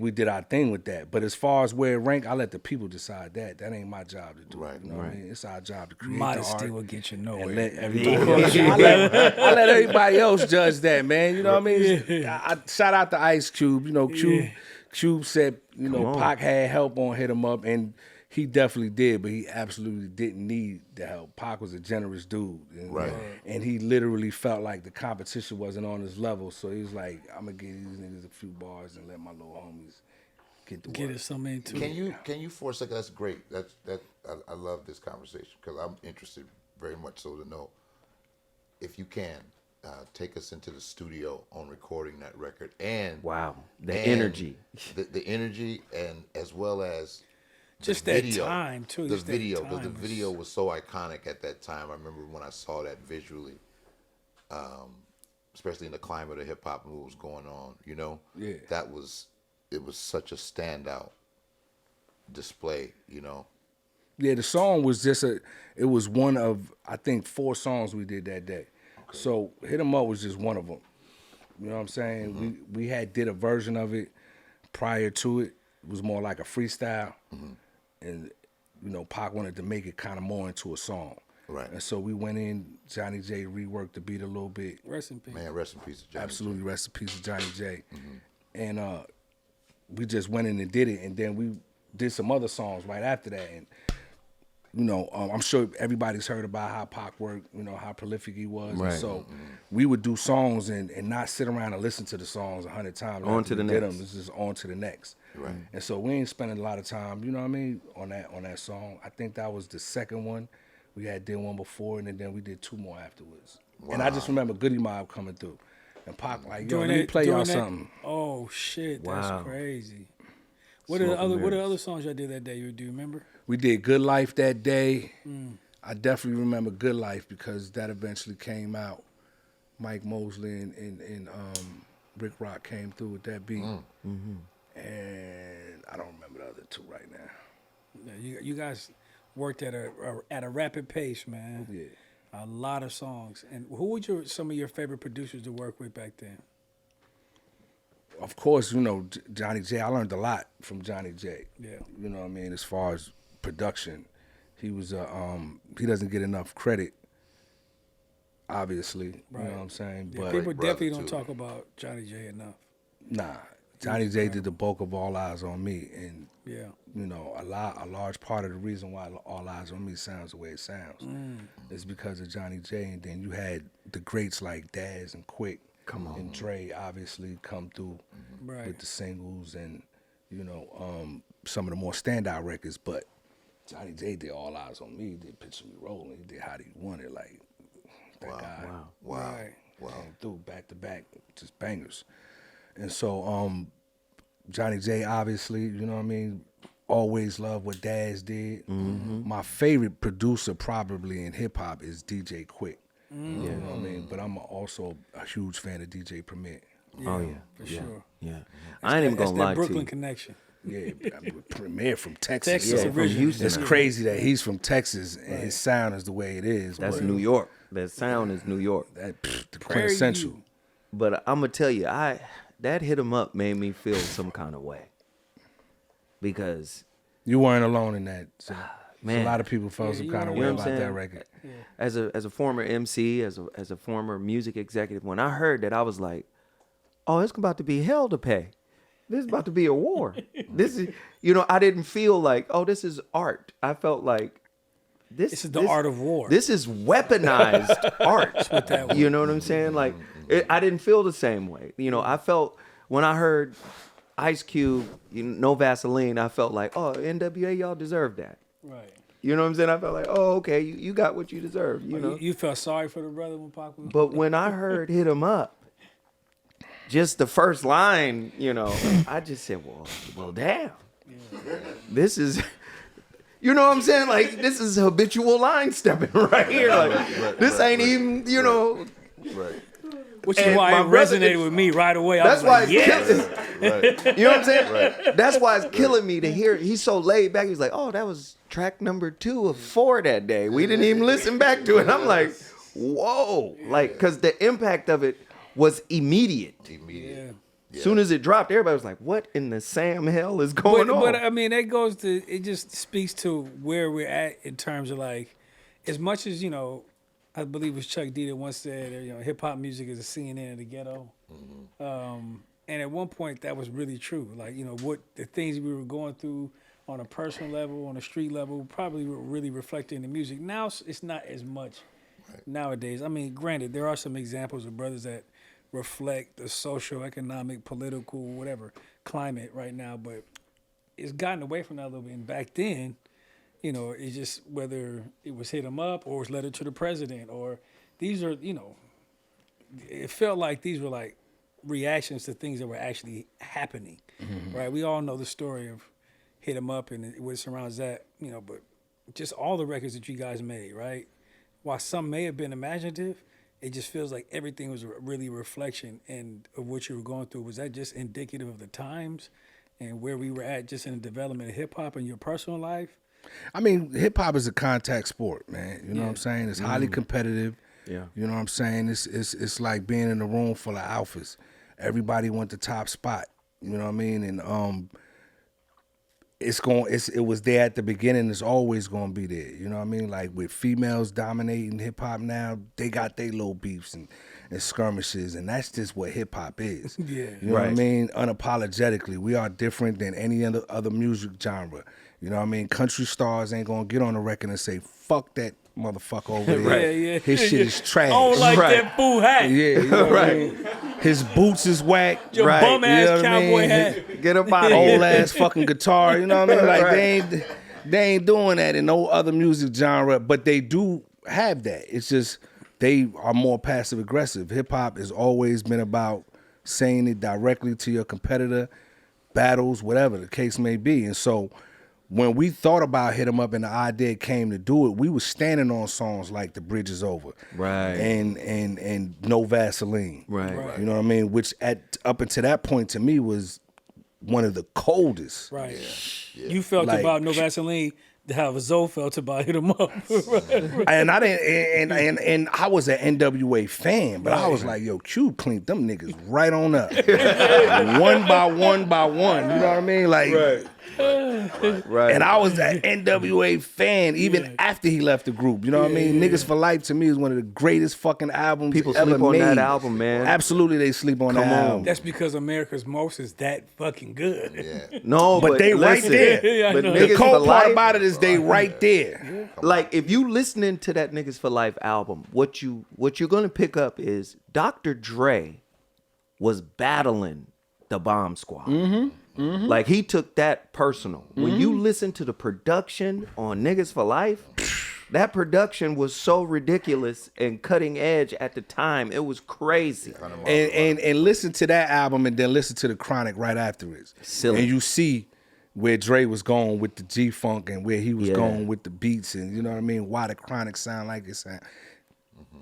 we did our thing with that. But as far as where it ranked, I let the people decide that. That ain't my job to do. Right, You know what I mean? It's our job to create modesty the art. will get you And nowhere. let everybody I let everybody else judge that, man. You know what I mean? I shout out to Ice Cube. You know, Cube said, you know, Pac had help on Hit 'Em Up, and he definitely did, but he absolutely didn't need the help. Pac was a generous dude. Right. And he literally felt like the competition wasn't on his level, so he was like, I'm going to give these niggas a few bars and let my little homies get the Get word. it some into Can it. you for a second? That's great. I love this conversation because I'm interested very much so to know if you can take us into the studio on recording that record and Wow, the and energy. the energy, and as well as Just the that video, time, too. The Just that video, because the time video was so iconic at that time. I remember when I saw that visually, especially in the climate of hip hop and what was going on. You know, Yeah. it was such a standout display. You know, Yeah, the song was it was one of, I think, 4 songs we did that day. So Hit 'Em Up was just one of them. You know what I'm saying? Mm-hmm. We did a version of it prior to it. It was more like a freestyle. Mm-hmm. And, you know, Pac wanted to make it kind of more into a song. Right. And so we went in, Johnny J reworked the beat a little bit. Rest in peace. man, rest in peace, to Johnny. Absolutely, rest in peace to Johnny J. Mm-hmm. And we just went in and did it. And then we did some other songs right after that. And, you know, I'm sure everybody's heard about how Pac worked, you know, how prolific he was. Right. And so we would do songs and not sit around and listen to the songs 100 times. On After to the we did next. them, it's just on to the next. Right. And so we ain't spending a lot of time, you know what I mean, on that song. I think that was the second one. We had did one before, and then we did 2 more afterwards. And I just remember Goody Mob coming through. And Pac like, yo, let me play y'all something. Oh shit, Wow. that's crazy. What are the other songs y'all did that day? Do you remember? We did Good Life that day. I definitely remember Good Life because that eventually came out. Mike Mosley and Rick Rock came through with that beat. And I don't remember the other 2 right now. Yeah, you guys worked at a rapid pace, man. Yeah. A lot of songs. And who were some of your favorite producers to work with back then? Of course, you know, Johnny J. I learned a lot from Johnny J. Yeah. You know what I mean? As far as production, he was he doesn't get enough credit, obviously. You know what I'm saying? Yeah, But people brother, definitely don't too. talk about Johnny J enough. nah, Johnny J did the bulk of All Eyes on Me, and Yeah. you know, a large part of the reason why All Eyes on Me sounds the way it sounds is because of Johnny J. And then you had the greats like Daz and Quick, and Dre obviously come through Right. with the singles and you know some of the more standout records. But Johnny J did All Eyes on Me, he did Picture Me Rolling, he did How Do You Want It, like that guy Wow. Right. came through back to back, just bangers. And so Johnny J obviously, you know what I mean, always loved what Daz did. My favorite producer probably in hip hop is DJ Quick. You know what I mean? But I'm also a huge fan of DJ Premier. Oh yeah, For sure. yeah. I ain't even That's gonna lie that to Brooklyn you. connection. Yeah, Premier from Texas. Texas So from originally. Houston. it's crazy that he's from Texas and his sound is the way it is. That's but New York. That sound is New York. the quintessential. But I'm gonna tell you, that Hit 'Em Up made me feel some kind of way because You weren't alone in that. So, man. a lot of people felt some kind of You way know what I'm about that saying? record. as a former MC, as a former music executive, when I heard that, I was like, oh, it's about to be hell to pay. This is about to be a war. This is, I didn't feel like, oh, this is art. I felt like This is the art of war. This is weaponized art. You know what I'm saying? Like, I didn't feel the same way. I felt when I heard Ice Cube, no Vaseline, I felt like, oh, NWA, y'all deserve that. Right. You know what I'm saying? I felt like, oh, okay, you got what you deserve. You know. You felt sorry for the brother when Pac was. But when I heard Hit 'Em Up, just the first line, I just said, well, damn. This is, you know what I'm saying? Like, this is habitual line stepping right here. Like, this ain't even, Right. Which is and why my it brother- resonated with me right away. I That's was why like, it's yes. killing. You know what I'm saying? That's why it's killing me to hear. He's so laid back. He's like, oh, that was track number 2 of 4 that day. We didn't even listen back to it. I'm like, whoa, like, because the impact of it was immediate. Immediate. As soon as it dropped, everybody was like, what in the Sam hell is going on? But I mean, that goes to, it just speaks to where we're at in terms of like, as much as, I believe it was Chuck D that once said, hip hop music is a CNN of the ghetto. And at one point that was really true. Like, what the things we were going through on a personal level, on a street level, probably were really reflected in the music. Now it's not as much nowadays. I mean, granted, there are some examples of brothers that reflect the social, economic, political, whatever climate right now, but it's gotten away from that a little bit. And back then, you know, it's just whether it was hit 'em up or it was letter to the president or these are, you know, it felt like these were like reactions to things that were actually happening, right? We all know the story of hit 'em up and what surrounds that, you know, but just all the records that you guys made, right? While some may have been imaginative, it just feels like everything was really a reflection and of what you were going through. Was that just indicative of the times and where we were at just in the development of hip hop and your personal life? I mean, hip hop is a contact sport, man. You know what I'm saying? It's highly competitive. Yeah. You know what I'm saying? It's like being in a room full of alphas. Everybody want the top spot. You know what I mean? And it was there at the beginning. It's always gonna be there. You know what I mean? Like with females dominating hip hop now, they got their little beefs and skirmishes, and that's just what hip hop is. Yeah. You know what I mean? Unapologetically, we are different than any other music genre. You know what I mean? Country stars ain't gonna get on the record and say, "Fuck that motherfucker over there. Yeah. His shit is trash." I don't like that fool hat. Yeah, you know what I mean? His boots is whack. Your bum ass You know what I cowboy mean? hat. Get up out of Old here. ass fucking guitar. You know what I mean? Like they ain't doing that in no other music genre, but they do have that. It's just they are more passive aggressive. Hip hop has always been about saying it directly to your competitor, battles, whatever the case may be. And so when we thought about Hit 'Em Up and the idea came to do it, we were standing on songs like The Bridge Is Over. Right. And No Vaseline. Right. You know what I mean? Which up until that point to me was one of the coldest. Right. You felt Like- about No Vaseline how Zoe felt about Hit 'Em Up. And I didn't and I was an NWA fan, but I was like, yo, Cube cleaned them niggas right on up. One by one by one. You know what I mean? Like Right. And I was an NWA fan even after he left the group. You know what I mean? Niggas for Life to me is one of the greatest fucking albums People ever sleep on made. that album, man. Absolutely, they sleep on that album. That's because America's Most is that fucking good. No, But they right listen, there. Yeah, I but know. The Niggas cold for part Life, about it is they right there. like if you listening to that Niggas for Life album, what you're gonna pick up is Dr. Dre was battling the Bomb Squad. Like he took that personal. When you listen to the production on Niggas for Life, that production was so ridiculous and cutting edge at the time. It was crazy. And listen to that album and then listen to the Chronic right after it. Silly. And you see where Dre was going with the G-Funk and where he was going with the beats and you know what I mean, why the Chronic sound like it sound.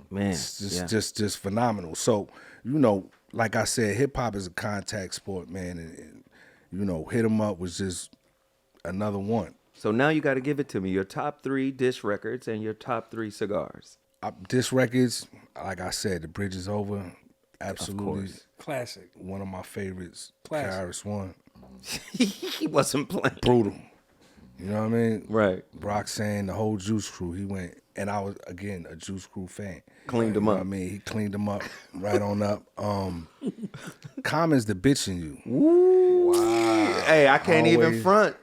Man, It's just phenomenal. So, you know, like I said, hip hop is a contact sport, man, and you know, Hit 'Em Up was just another one. So now you got to give it to me. Your top 3 diss records and your top 3 cigars. Diss records, like I said, The Bridge Is Over, absolutely Classic. one of my favorites. Classic. KRS-One, He wasn't playing. brutal. You know what I mean? Right. Roxanne, the whole Juice Crew, he went, and I was again a Juice Crew fan. Cleaned him You know up. what I mean, he cleaned them up right on up. Common's the bitch in you. Hey, I can't even Always. front.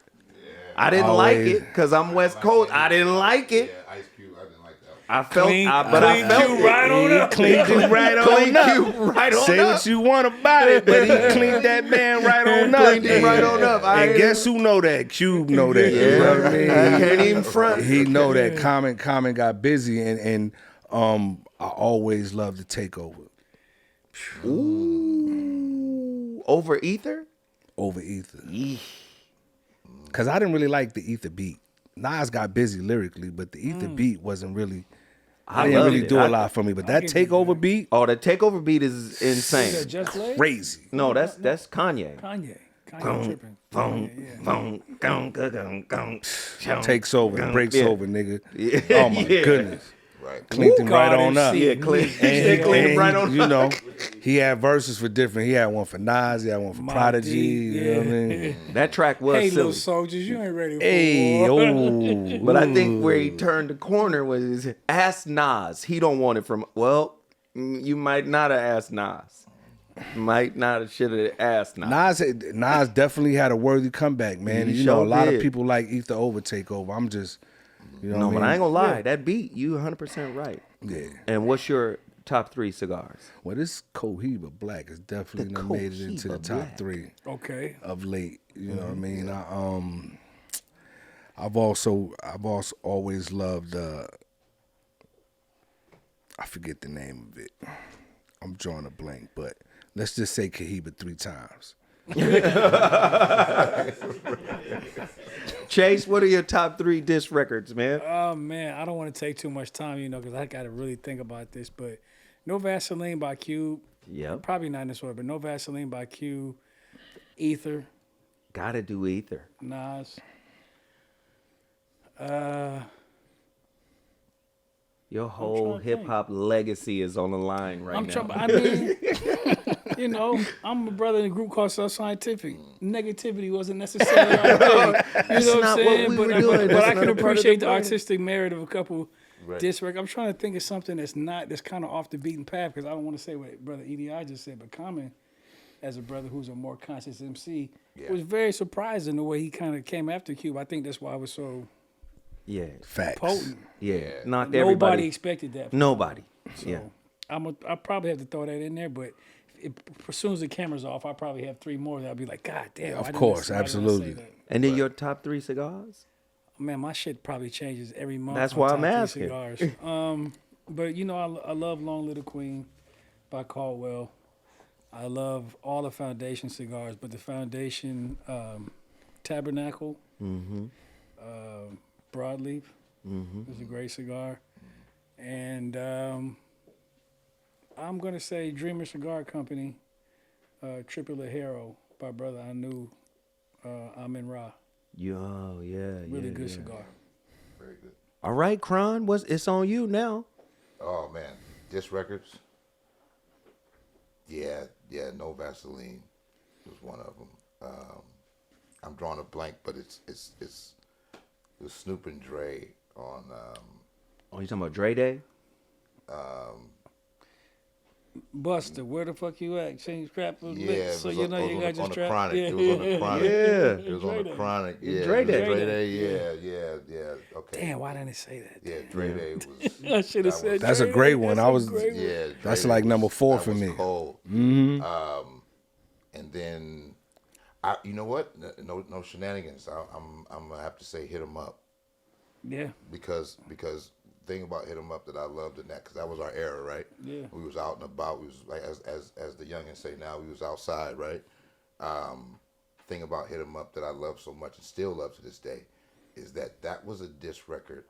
I didn't like Always. it because I'm West Coast. I didn't like it. Ice Cube, I didn't like that. I felt, Clean- but I clean felt Q it. right on up. Cleaned it right Clean on up. Q right on Say up. what you want about it, but he cleaned that man right on up. Cleaned it right on up. I And ain't- guess who know that? Cube know that. You know what I mean? I can't even front. He know that Common got busy and I always loved the takeover Ooh, over Ether? over Ether. Cause I didn't really like the Ether beat. Nas got busy lyrically, but the Ether beat wasn't really I didn't loved really it. do I- a lot for me. But that can do takeover beat, Oh, the takeover beat is Is insane. that Just Blaze? crazy. No, that's Kanye. Kanye tripping. Takes over, breaks Yeah. over, nigga. Oh my Yeah. goodness. Right. Cleaned him right God on up. MC. Yeah, clean. And, Cleaned him right on. you know, he had verses for different. He had one for Nas, he had one for Mobb Prodigy. Deep, You know what I mean? That track was Hey, silly. little soldiers, you ain't ready for Hey, war. oh. But I think where he turned the corner was ask Nas. He don't want it from. Well, you might not have asked Nas. Might not have should have asked Nas. Nas definitely had a worthy comeback, man. He And, you know, sure a lot did. of people like Ether over Takeover. I'm just, you know No, what but I I mean? ain't gonna lie. That beat, you 100% right. Yeah. And what's your top 3 cigars. Well, this Cohiba Black has definitely done made it into the Cohiba top Black. 3 Okay. of late. You know what I mean? I've also always loved. I forget the name of it. I'm drawing a blank, but let's just say Cohiba 3 times. Chase, what are your top 3 disc records, man? Oh man, I don't want to take too much time, because I got to really think about this. But No Vaseline by Cube. Yep. Probably not in this order, but No Vaseline by Cube. Ether, Gotta do Ether. Nas. Your whole trying to hip hop legacy is on the line right I'm now. trying. I mean, I'm a brother in a group called Self Scientific. Negativity wasn't necessarily our thing. You know what I'm not saying? what we but were doing. but That's I not can a part of the appreciate the plan. artistic merit of a couple Right. disc records. I'm trying to think of something that's kind of off the beaten path, because I don't want to say what Brother E.D.I just said, but Common, as a brother who's a more conscious MC, was very surprising the way he kind of came after Cube. I think that's why I was so Yeah. Facts. potent. Yeah. Not Nobody everybody. expected that. Nobody. So Yeah. I probably have to throw that in there, but as soon as the camera's off, I'll probably have 3 more that I'll be like, God damn. Of course, absolutely. And then your top 3 cigars? Man, my shit probably changes every month. That's on why top I'm 3 asking. Cigars. But I love Long Little Queen by Caldwell. I love all the Foundation cigars, but the Foundation Tabernacle, Broadleaf is a great cigar. And I'm going to say Dreamer Cigar Company, Triple Hero by Brother Anu Amin Ra. Yo, yeah. Really yeah, good yeah. cigar. Very good. All right, Kron, it's on you now. Oh man, disc records. Yeah, No Vaseline was one of them. I'm drawing a blank, but it was Snoop and Dre on. Oh, you talking about Dre Day? Buster, where the fuck you at? Change crap with Yeah, lips, so it was you on- know it you was got on just the trap. Chronic. Yeah. It was on the Chronic. Yeah. It was on the Chronic. Yeah, Dre Day. Dre Day. Yeah. Okay. Damn, why didn't I say that? Yeah, Dre Day was. I should have said. That's a Dre great Day. one. That's I a was- great one. Yeah, Dre That's Day like number was- 4 that for was me. Cold. And then, you know what? No shenanigans. I'm gonna have to say Hit 'Em Up Yeah. because thing about Hit 'Em Up that I loved in that, because that was our era, right? Yeah. We was out and about. We was like as the youngins say now, we was outside, right? Thing about Hit 'Em Up that I love so much and still love to this day is that was a disc record.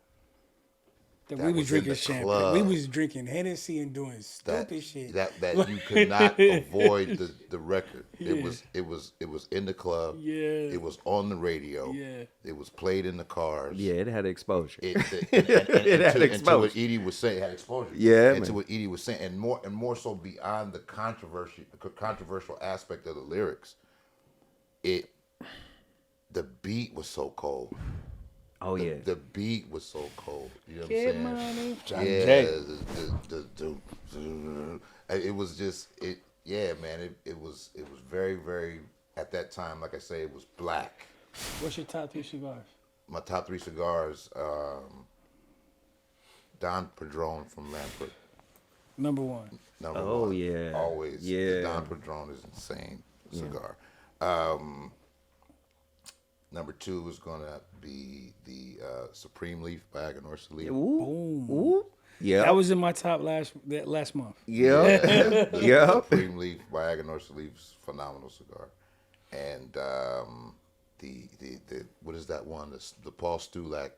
That That we was was in drinking the champagne. club. We was drinking Hennessy and doing that stupid shit. that you could not avoid the record. It was in the club. Yeah. It was on the radio. Yeah. It was played in the cars. Yeah, it had exposure. And It had to what exposure. Edie was saying, it had exposure. Yeah, and to man. what Edie was saying, and more so beyond the controversial aspect of the lyrics, the beat was so cold. Oh, yeah. The beat was so cold. You know what Kid I'm saying? money. Johnny Yeah, J. it was just it. Yeah, man. It was very, very. At that time, like I say, it was black. What's your top 3 cigars? My top 3 cigars: Don Padron from Lampert. Number 1. Number Oh, one. yeah. Always. Yeah. The Don Padron is insane cigar. Number 2 is gonna be the Supreme Leaf by Aganorsa Leaf. Ooh. Ooh. Yeah. That was in my top last month. Yeah. The Yeah. Supreme Leaf by Aganorsa Leaf's phenomenal cigar. And the what is that one? The Paul Stulak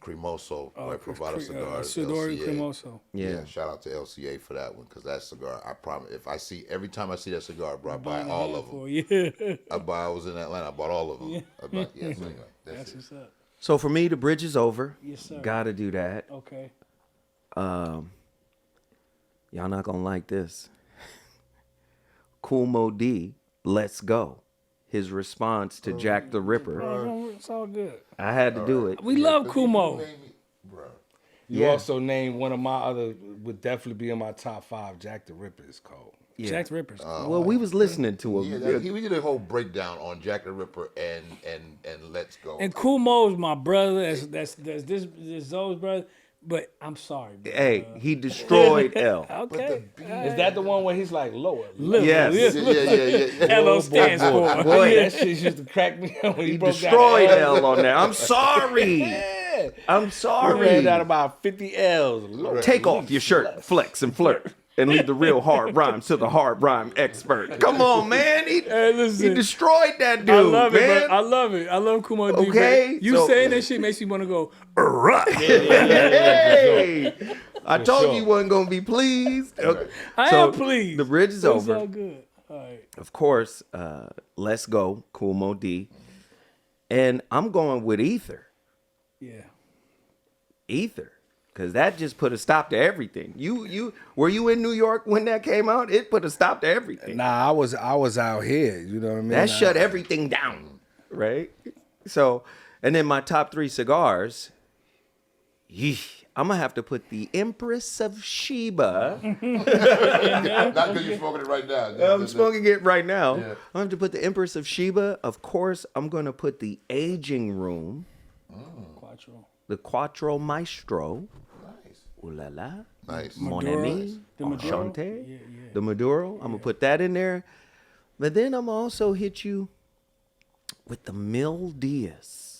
Cremoso by Privado Cigars. Sudori LCA. Cremoso. Yeah, shout out to LCA for that one, because that cigar, I promise, every time I see that cigar, bro, I buy Buying a all of them. handful, Yeah. I was in Atlanta, I bought all of them. Yeah. So anyway, that's That's it. what's up. So for me, the bridge is over. Yes, sir. Gotta do that. Okay. Y'all not gonna like this. Cool Mo D, Let's Go. His response to Jack the Ripper. It's all good. I had to do it. We love Kumo. Bro. You also named one of my other, would definitely be in my top 5, Jack the Ripper is cold. Yeah. Jack the Ripper's. Well, we was listening to him. Yeah, we did a whole breakdown on Jack the Ripper and Let's Go. And Kumo's my brother. That's Zoe's brother. But I'm sorry. Bro. Hey, he destroyed L. Okay. Is that the one where he's like lower? Yes. Yeah. LO stands for. Boy, That shit used to crack me up when he he broke destroyed down L on there. I'm sorry. Yeah. I'm We ran sorry. down about 50 L's. Lord, Take off your shirt, flex and flirt, and leave the real hard rhymes to the hard rhyme expert. Come on, man. He listen. destroyed that dude, I love man. it, bro. I love it. I love Kumo D. Okay, but you so- saying that shit makes me want to go. Hey, I told you you wasn't gonna be pleased. I So, am pleased. The bridge is It's over. all good. All right. Of course, let's go, Kumo D. And I'm going with Ether. Yeah. Ether. Because that just put a stop to everything. You were you in New York when that came out? It put a stop to everything. Nah, I was out here. You know what I mean? That shut everything down, right? So, and then my top 3 cigars. I'm gonna have to put the Empress of Sheba. Not because you're smoking it right now. I'm smoking it right now. Yeah. I'm going to put the Empress of Sheba. Of course, I'm going to put the Aging Room, Quattro. the Quattro Maestro, Nice. Ooh la la, Nice. Mon Maduro. Ami, The Maduro? Enchanté, Yeah. the Maduro. I'm going to put that in there. But then I'm also hit you with the Mil Diaz.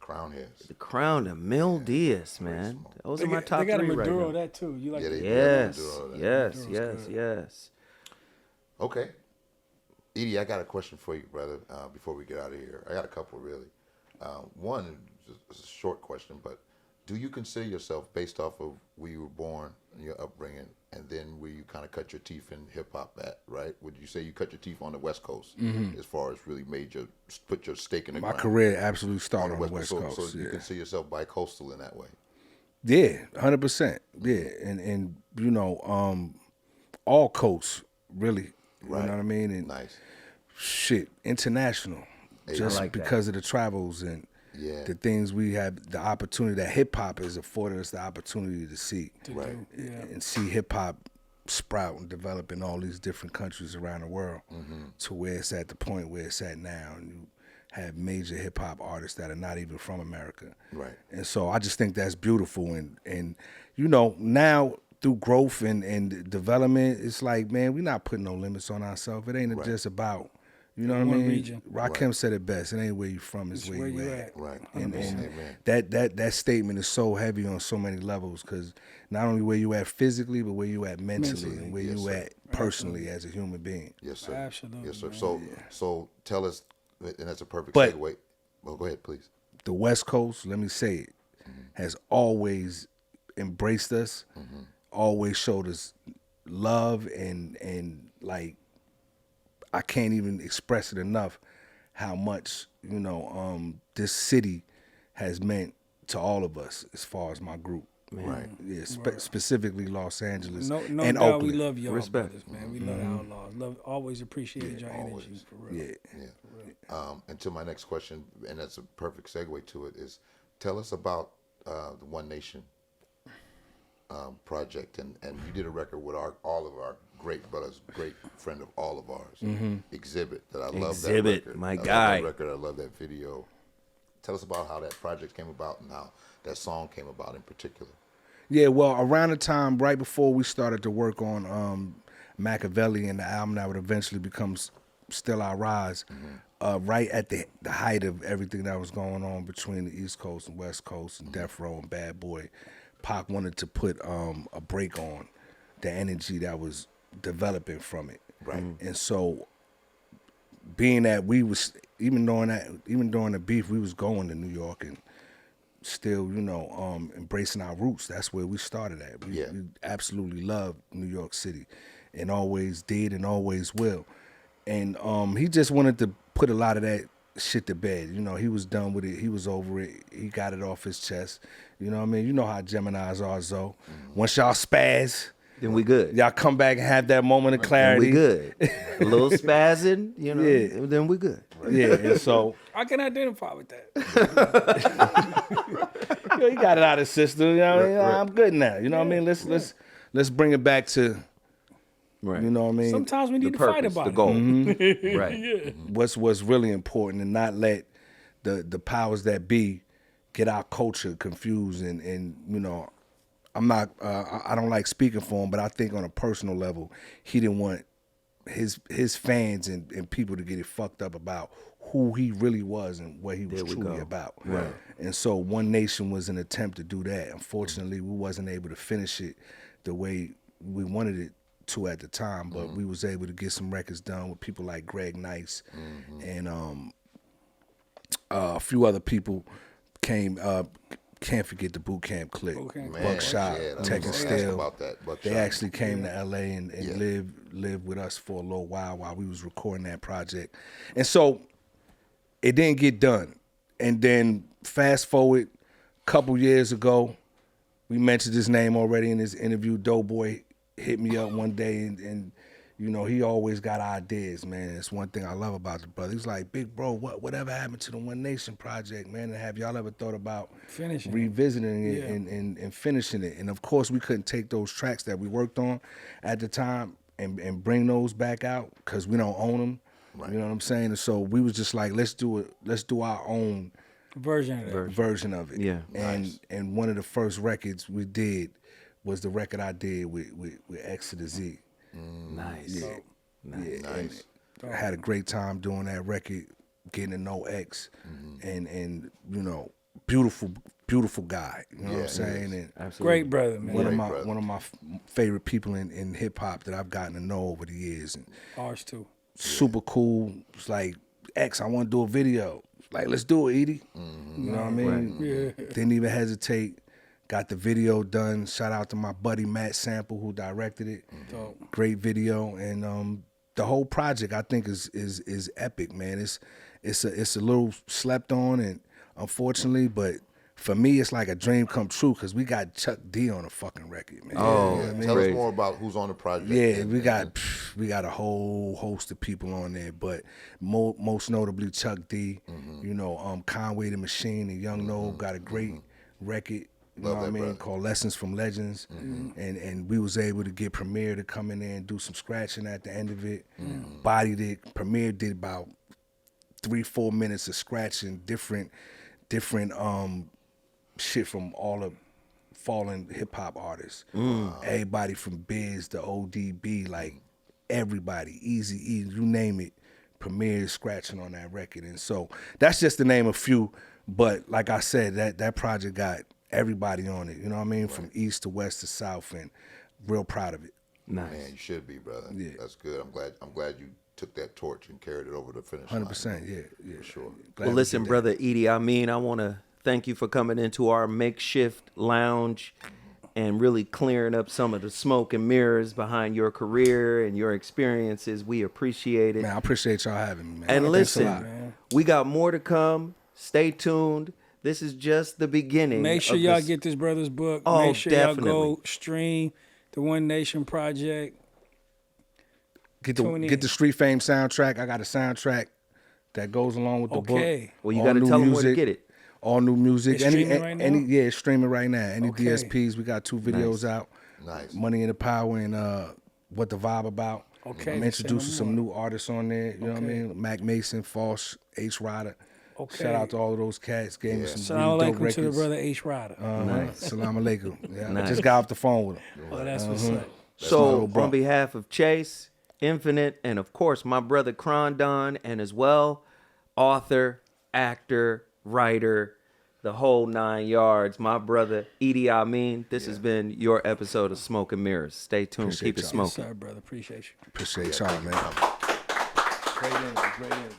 Crown heads. The Crown of Mil Diaz, man. Those are my top They got 3 a right Maduro now. that too. You like Yeah, that? they- Yes, Maduro, yes, Maduro's yes. Okay. Edie, I got a question for you, brother, before we get out of here. I got a couple, really. One, it's a short question, but do you consider yourself, based off of where you were born and your upbringing, and then where you kind of cut your teeth in hip-hop at, right? Would you say you cut your teeth on the West Coast as far as really put your stake in the My ground? career absolutely started on the West Coast. Coast. So you Yeah. consider yourself bi-coastal in that way? Yeah, 100%. Yeah, and you know, all coasts really. You Right. know what I mean? And Nice. shit, international, just like that. because of the travels and Yeah. the things we have, the opportunity that hip hop has afforded us the opportunity to see, Right. and see hip hop sprout and develop in all these different countries around the world, to where it's at the point where it's at now, and you have major hip hop artists that are not even from America. Right. And so I just think that's beautiful. And you know, now through growth and development, it's like, man, we're not putting no limits on ourselves. It ain't just about, you know what I One mean? region. Rakim said it best. It ain't where you from, it's where you at. Right. And Amen. that statement is so heavy on so many levels, because not only where you at physically, but where you at mentally and where you at personally as a human being. Yes, sir. Absolutely, Yes, sir. man. So tell us, and that's a perfect But- segue. Well, go ahead, please. The West Coast, let me say it, has always embraced us, always showed us love, and like, I can't even express it enough how much, you know, this city has meant to all of us as far as my group. Right. Yeah, specifically Los Angeles No and doubt Oakland. we love y'all Respect. brothers, man. We love Outlawz. Always appreciated your energy, for real. Yeah. Yeah. And to my next question, and that's a perfect segue to it, is tell us about the One Nation project, and you did a record with all of our great brothers, great friend of all of ours, Exhibit. That I love Exhibit, that record. my I love guy. that record. I love that video. Tell us about how that project came about and how that song came about in particular. Yeah, well, around the time right before we started to work on Machiavelli and the album that would eventually become Still I Rise, right at the height of everything that was going on between the East Coast and West Coast and Death Row and Bad Boy, Pac wanted to put a break on the energy that was developing from it. Right. And so, being that we was even during the beef, we was going to New York and still, you know, embracing our roots. That's where we started at. We absolutely love New York City, and always did and always will. And he just wanted to put a lot of that shit to bed. You know, he was done with it. He was over it. He got it off his chest. You know what I mean? You know how Geminis are, Zoe. Once y'all spaz, Then we good. y'all come back and have that moment of Then clarity. we good. A little spazzing, you know, Yeah. then we good. Yeah, and so I can identify with that. you know, he got it out of his system. You know what I mean? I'm good now. You know what I mean? Let's bring it back to, Right. you know what I mean? Sometimes we The need to fight purpose, about the it. goal. Right. What's really important, and not let the powers that be, get our culture confused, and you know, I'm not, I don't like speaking for him, but I think on a personal level, he didn't want his fans and people to get it fucked up about who he really was and what he was truly about. Right. And so One Nation was an attempt to do that. Unfortunately, we wasn't able to finish it the way we wanted it to at the time, but we was able to get some records done with people like Greg Nice and a few other people came. Can't forget the Boot Camp Clique, Buckshot, Tech and Steel. They actually came to LA and lived with us for a little while we was recording that project. And so it didn't get done. And then fast forward a couple years ago, we mentioned his name already in this interview. Doughboy hit me up one day and you know, he always got ideas, man. It's one thing I love about the brother. He's like, big bro, whatever happened to the One Nation project, man? And have y'all ever thought about revisiting it and finishing it? And of course, we couldn't take those tracks that we worked on at the time and bring those back out because we don't own them. Right. You know what I'm saying? And so we was just like, let's do our own version of it. Yeah. And one of the first records we did was the record I did with X to the Z. Nice. Yeah. Nice. I had a great time doing that record, getting to know X, and you know, beautiful guy. You know what I'm saying? And absolutely. Great brother, man. One of my favorite people in hip hop that I've gotten to know over the years. And ours too. super cool. It's like, X, I want to do a video. Like, let's do it, Edie. You know what I mean? Yeah. Didn't even hesitate. Got the video done. Shout out to my buddy Matt Sample who directed it. Dope. Great video, and the whole project I think is epic, man. It's a little slept on, and unfortunately, but for me it's like a dream come true because we got Chuck D on the fucking record, man. Oh, you know what I mean? Tell us more about who's on the project. Yeah, we got a whole host of people on there, but most notably Chuck D. You know, Conway the Machine and Young No got a great record. You know what I mean? Brother. Called Lessons from Legends. And we was able to get Premier to come in there and do some scratching at the end of it. Bodied it. Premier did about 3-4 minutes of scratching, different shit from all the fallen hip hop artists. Everybody from Biz to ODB, like everybody, Easy, you name it, Premier is scratching on that record. And so that's just to name a few. But like I said, that project got everybody on it, you know what I mean? Right. From east to west to south, and real proud of it. Nice. Man, you should be, brother. Yeah. That's good. I'm glad you took that torch and carried it over the finish 100%, line. yeah. For sure. Glad Well, listen, brother E.D.I Mean, I want to thank you for coming into our makeshift lounge and really clearing up some of the smoke and mirrors behind your career and your experiences. We appreciate it. Man, I appreciate y'all having me, man. And Thanks listen, we got more to come. Stay tuned. This is just the beginning. Make sure y'all get this brother's book. Oh, Make sure definitely. y'all go stream the One Nation Project. Get the Street Fame soundtrack. I got a soundtrack that goes along with the book. Well, you got to tell them where to get it. All new music. It's streaming right now? Yeah, it's streaming right now. Any Okay. DSPs, we got 2 videos out. Nice. Money in the Power and What the Vibe About. Okay, I'm introducing say some no new artists on there. You know what I Okay. mean? Mac Mason, False, H Rider. Okay. Shout out to all of those cats. Gave me some Salam really dope alaikum to the records. brother H. Rider. Salam alaikum. Yeah, I Nice. just got off the phone with him. Oh, that's what's up. So, bro. on behalf of Chase, Infinite, and of course my brother Crondon, and as well, author, actor, writer, the whole 9 yards, my brother E.D.I Mean, this has been your episode of Smoke and Mirrors. Stay tuned. Appreciate Keep it y'all. smoking. Sorry, brother. Appreciate you. Appreciate y'all, man. Great energy.